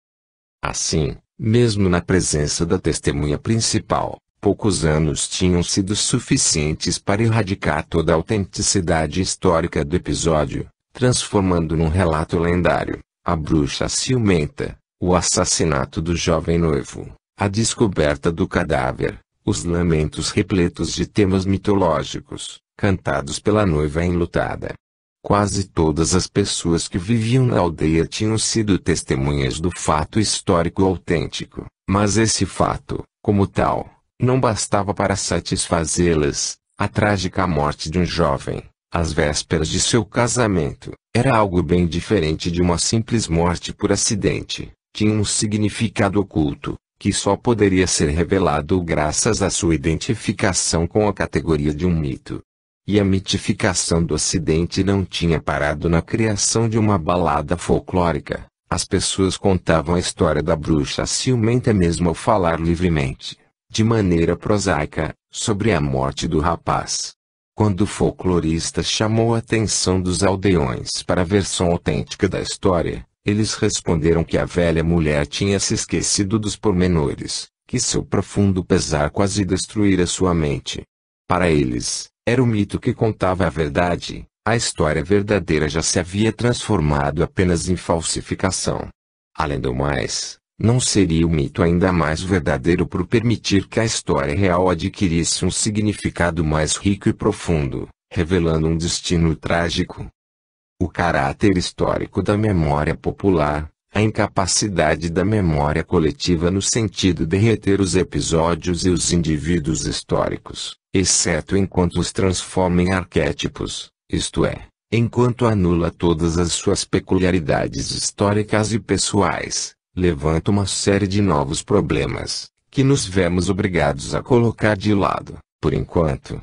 Assim, mesmo na presença da testemunha principal, poucos anos tinham sido suficientes para erradicar toda a autenticidade histórica do episódio, transformando num relato lendário, a bruxa ciumenta, o assassinato do jovem noivo, a descoberta do cadáver, os lamentos repletos de temas mitológicos, cantados pela noiva enlutada. Quase todas as pessoas que viviam na aldeia tinham sido testemunhas do fato histórico autêntico, mas esse fato, como tal, não bastava para satisfazê-las. A trágica morte de um jovem, às vésperas de seu casamento, era algo bem diferente de uma simples morte por acidente. Tinha um significado oculto, que só poderia ser revelado graças à sua identificação com a categoria de um mito. E a mitificação do acidente não tinha parado na criação de uma balada folclórica. As pessoas contavam a história da bruxa ciumenta mesmo ao falar livremente, de maneira prosaica, sobre a morte do rapaz. Quando o folclorista chamou a atenção dos aldeões para a versão autêntica da história, eles responderam que a velha mulher tinha se esquecido dos pormenores, que seu profundo pesar quase destruíra sua mente. Para eles, era o mito que contava a verdade, a história verdadeira já se havia transformado apenas em falsificação. Além do mais, não seria o mito ainda mais verdadeiro por permitir que a história real adquirisse um significado mais rico e profundo, revelando um destino trágico. O caráter histórico da memória popular, a incapacidade da memória coletiva no sentido de reter os episódios e os indivíduos históricos, exceto enquanto os transforma em arquétipos, isto é, enquanto anula todas as suas peculiaridades históricas e pessoais, levanta uma série de novos problemas, que nos vemos obrigados a colocar de lado, por enquanto.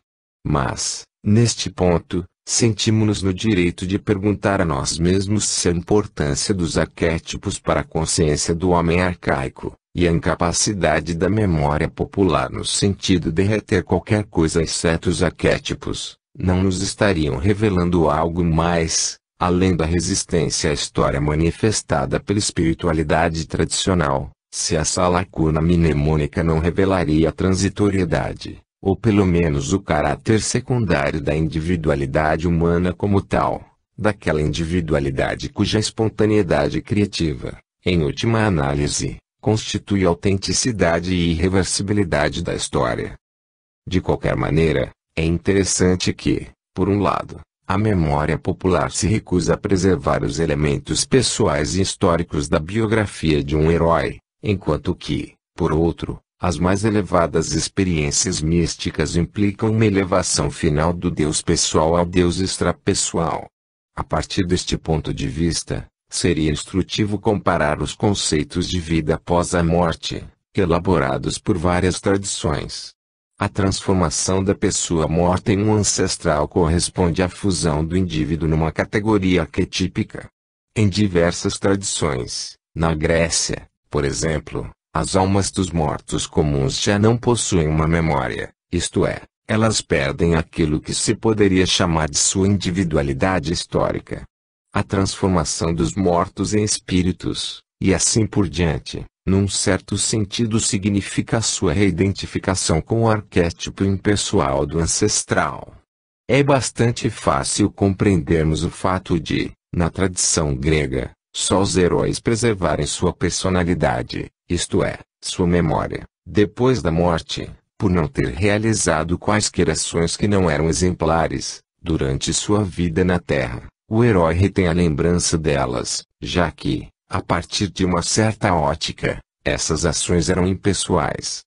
Mas, neste ponto, sentimos-nos no direito de perguntar a nós mesmos se a importância dos arquétipos para a consciência do homem arcaico, e a incapacidade da memória popular no sentido de reter qualquer coisa exceto os arquétipos, não nos estariam revelando algo mais, além da resistência à história manifestada pela espiritualidade tradicional, se essa lacuna mnemônica não revelaria a transitoriedade, ou pelo menos o caráter secundário da individualidade humana como tal, daquela individualidade cuja espontaneidade criativa, em última análise, constitui a autenticidade e irreversibilidade da história. De qualquer maneira, é interessante que, por um lado, a memória popular se recusa a preservar os elementos pessoais e históricos da biografia de um herói, enquanto que, por outro, as mais elevadas experiências místicas implicam uma elevação final do Deus pessoal ao Deus extrapessoal. A partir deste ponto de vista, seria instrutivo comparar os conceitos de vida após a morte, elaborados por várias tradições. A transformação da pessoa morta em um ancestral corresponde à fusão do indivíduo numa categoria arquetípica. Em diversas tradições, na Grécia, por exemplo, as almas dos mortos comuns já não possuem uma memória, isto é, elas perdem aquilo que se poderia chamar de sua individualidade histórica. A transformação dos mortos em espíritos, e assim por diante, num certo sentido significa a sua reidentificação com o arquétipo impessoal do ancestral. É bastante fácil compreendermos o fato de, na tradição grega, só os heróis preservarem sua personalidade, isto é, sua memória, depois da morte, por não ter realizado quaisquer ações que não eram exemplares, durante sua vida na Terra. O herói retém a lembrança delas, já que, a partir de uma certa ótica, essas ações eram impessoais.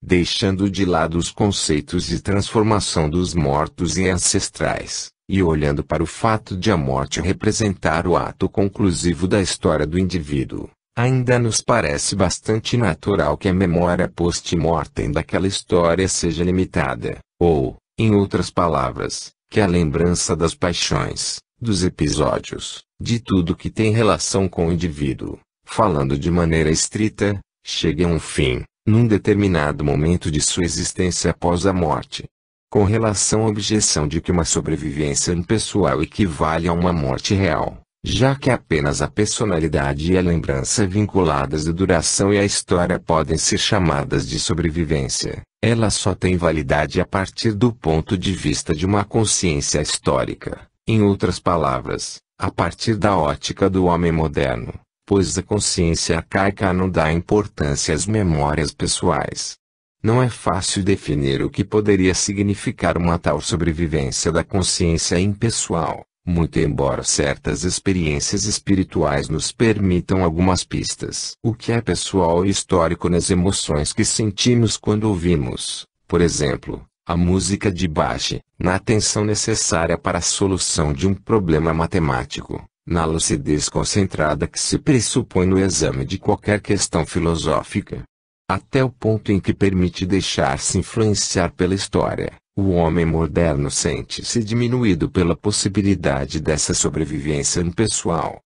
Deixando de lado os conceitos de transformação dos mortos em ancestrais, e olhando para o fato de a morte representar o ato conclusivo da história do indivíduo, ainda nos parece bastante natural que a memória post-mortem daquela história seja limitada, ou, em outras palavras, que a lembrança das paixões, dos episódios, de tudo que tem relação com o indivíduo, falando de maneira estrita, chegue a um fim, num determinado momento de sua existência após a morte. Com relação à objeção de que uma sobrevivência impessoal equivale a uma morte real, já que apenas a personalidade e a lembrança vinculadas de duração e a história podem ser chamadas de sobrevivência, ela só tem validade a partir do ponto de vista de uma consciência histórica. Em outras palavras, a partir da ótica do homem moderno, pois a consciência arcaica não dá importância às memórias pessoais. Não é fácil definir o que poderia significar uma tal sobrevivência da consciência impessoal, muito embora certas experiências espirituais nos permitam algumas pistas. O que é pessoal e histórico nas emoções que sentimos quando ouvimos, por exemplo, a música de Bach, na atenção necessária para a solução de um problema matemático, na lucidez concentrada que se pressupõe no exame de qualquer questão filosófica. Até o ponto em que permite deixar-se influenciar pela história. O homem moderno sente-se diminuído pela possibilidade dessa sobrevivência impessoal.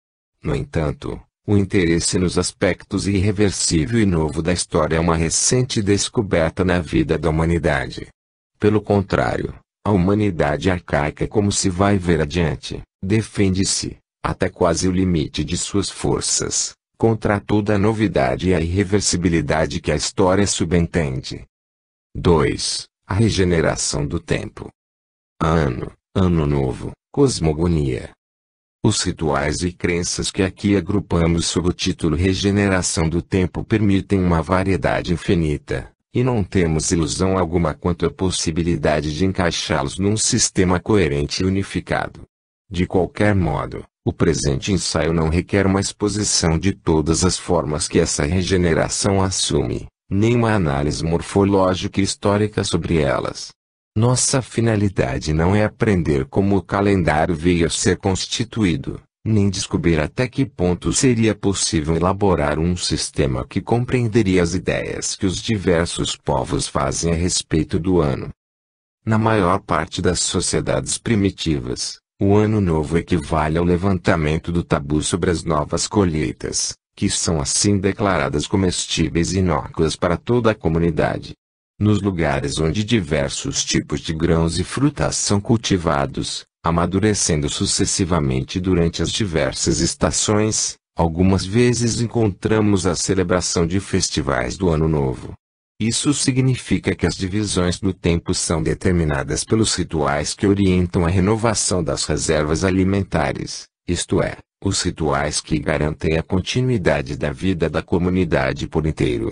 No entanto, o interesse nos aspectos irreversível e novo da história é uma recente descoberta na vida da humanidade. Pelo contrário, a humanidade arcaica, como se vai ver adiante, defende-se, até quase o limite de suas forças, contra toda a novidade e a irreversibilidade que a história subentende. 2. A regeneração do tempo. Ano novo, cosmogonia. Os rituais e crenças que aqui agrupamos sob o título regeneração do tempo permitem uma variedade infinita, e não temos ilusão alguma quanto à possibilidade de encaixá-los num sistema coerente e unificado. De qualquer modo, o presente ensaio não requer uma exposição de todas as formas que essa regeneração assume, nem uma análise morfológica e histórica sobre elas. Nossa finalidade não é aprender como o calendário veio a ser constituído, nem descobrir até que ponto seria possível elaborar um sistema que compreenderia as ideias que os diversos povos fazem a respeito do ano. Na maior parte das sociedades primitivas, o Ano Novo equivale ao levantamento do tabu sobre as novas colheitas, que são assim declaradas comestíveis e inócuas para toda a comunidade. Nos lugares onde diversos tipos de grãos e frutas são cultivados, amadurecendo sucessivamente durante as diversas estações, algumas vezes encontramos a celebração de festivais do Ano Novo. Isso significa que as divisões do tempo são determinadas pelos rituais que orientam a renovação das reservas alimentares, isto é, os rituais que garantem a continuidade da vida da comunidade por inteiro.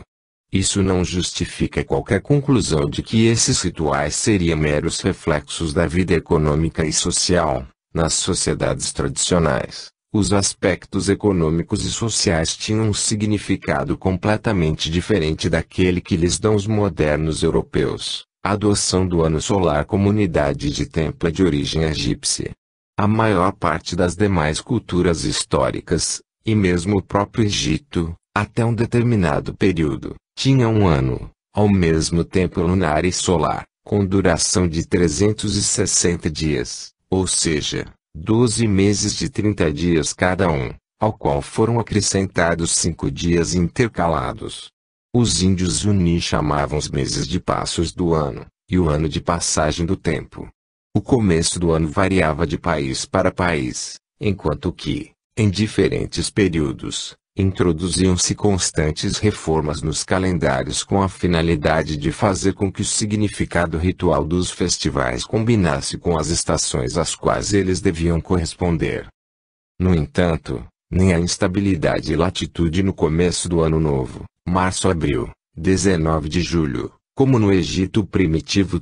Isso não justifica qualquer conclusão de que esses rituais seriam meros reflexos da vida econômica e social. Nas sociedades tradicionais, os aspectos econômicos e sociais tinham um significado completamente diferente daquele que lhes dão os modernos europeus. A adoção do ano solar como unidade de tempo é de origem egípcia. A maior parte das demais culturas históricas, e mesmo o próprio Egito, até um determinado período, tinha um ano, ao mesmo tempo lunar e solar, com duração de 360 dias, ou seja, 12 meses de 30 dias cada um, ao qual foram acrescentados 5 dias intercalados. Os índios Zuni chamavam os meses de passos do ano, e o ano de passagem do tempo. O começo do ano variava de país para país, enquanto que, em diferentes períodos, introduziam-se constantes reformas nos calendários com a finalidade de fazer com que o significado ritual dos festivais combinasse com as estações às quais eles deviam corresponder. No entanto, nem a instabilidade e latitude no começo do ano novo, março-abril, 19 de julho, como no Egito primitivo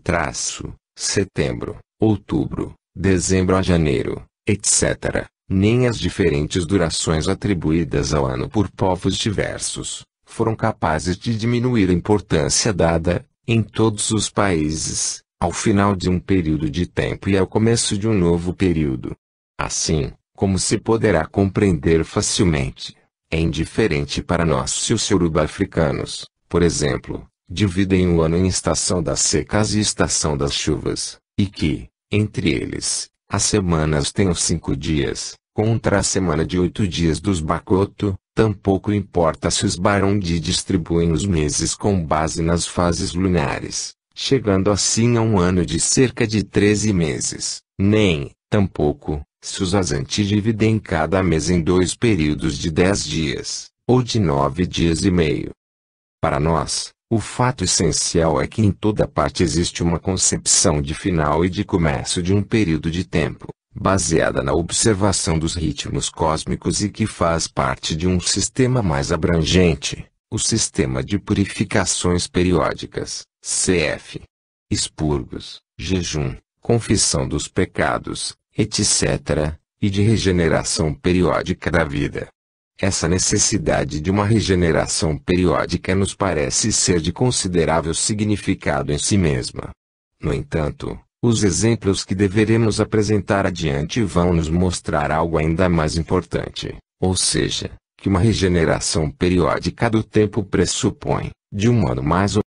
setembro, outubro, dezembro a janeiro, etc., nem as diferentes durações atribuídas ao ano por povos diversos, foram capazes de diminuir a importância dada, em todos os países, ao final de um período de tempo e ao começo de um novo período. Assim, como se poderá compreender facilmente, é indiferente para nós se os Yoruba-africanos, por exemplo, dividem o ano em estação das secas e estação das chuvas, e que, entre eles, as semanas tenham 5 dias, contra a semana de 8 dias dos Bakoto. Tampouco importa se os Barundi distribuem os meses com base nas fases lunares, chegando assim a um ano de cerca de 13 meses, nem, tampouco, se os Azanti dividem cada mês em 2 períodos de 10 dias, ou de 9 dias e meio. Para nós, o fato essencial é que em toda parte existe uma concepção de final e de começo de um período de tempo, baseada na observação dos ritmos cósmicos e que faz parte de um sistema mais abrangente, o sistema de purificações periódicas, CF. Expurgos, jejum, confissão dos pecados, etc., e de regeneração periódica da vida. Essa necessidade de uma regeneração periódica nos parece ser de considerável significado em si mesma. No entanto, os exemplos que deveremos apresentar adiante vão nos mostrar algo ainda mais importante, ou seja, que uma regeneração periódica do tempo pressupõe, de um modo mais ou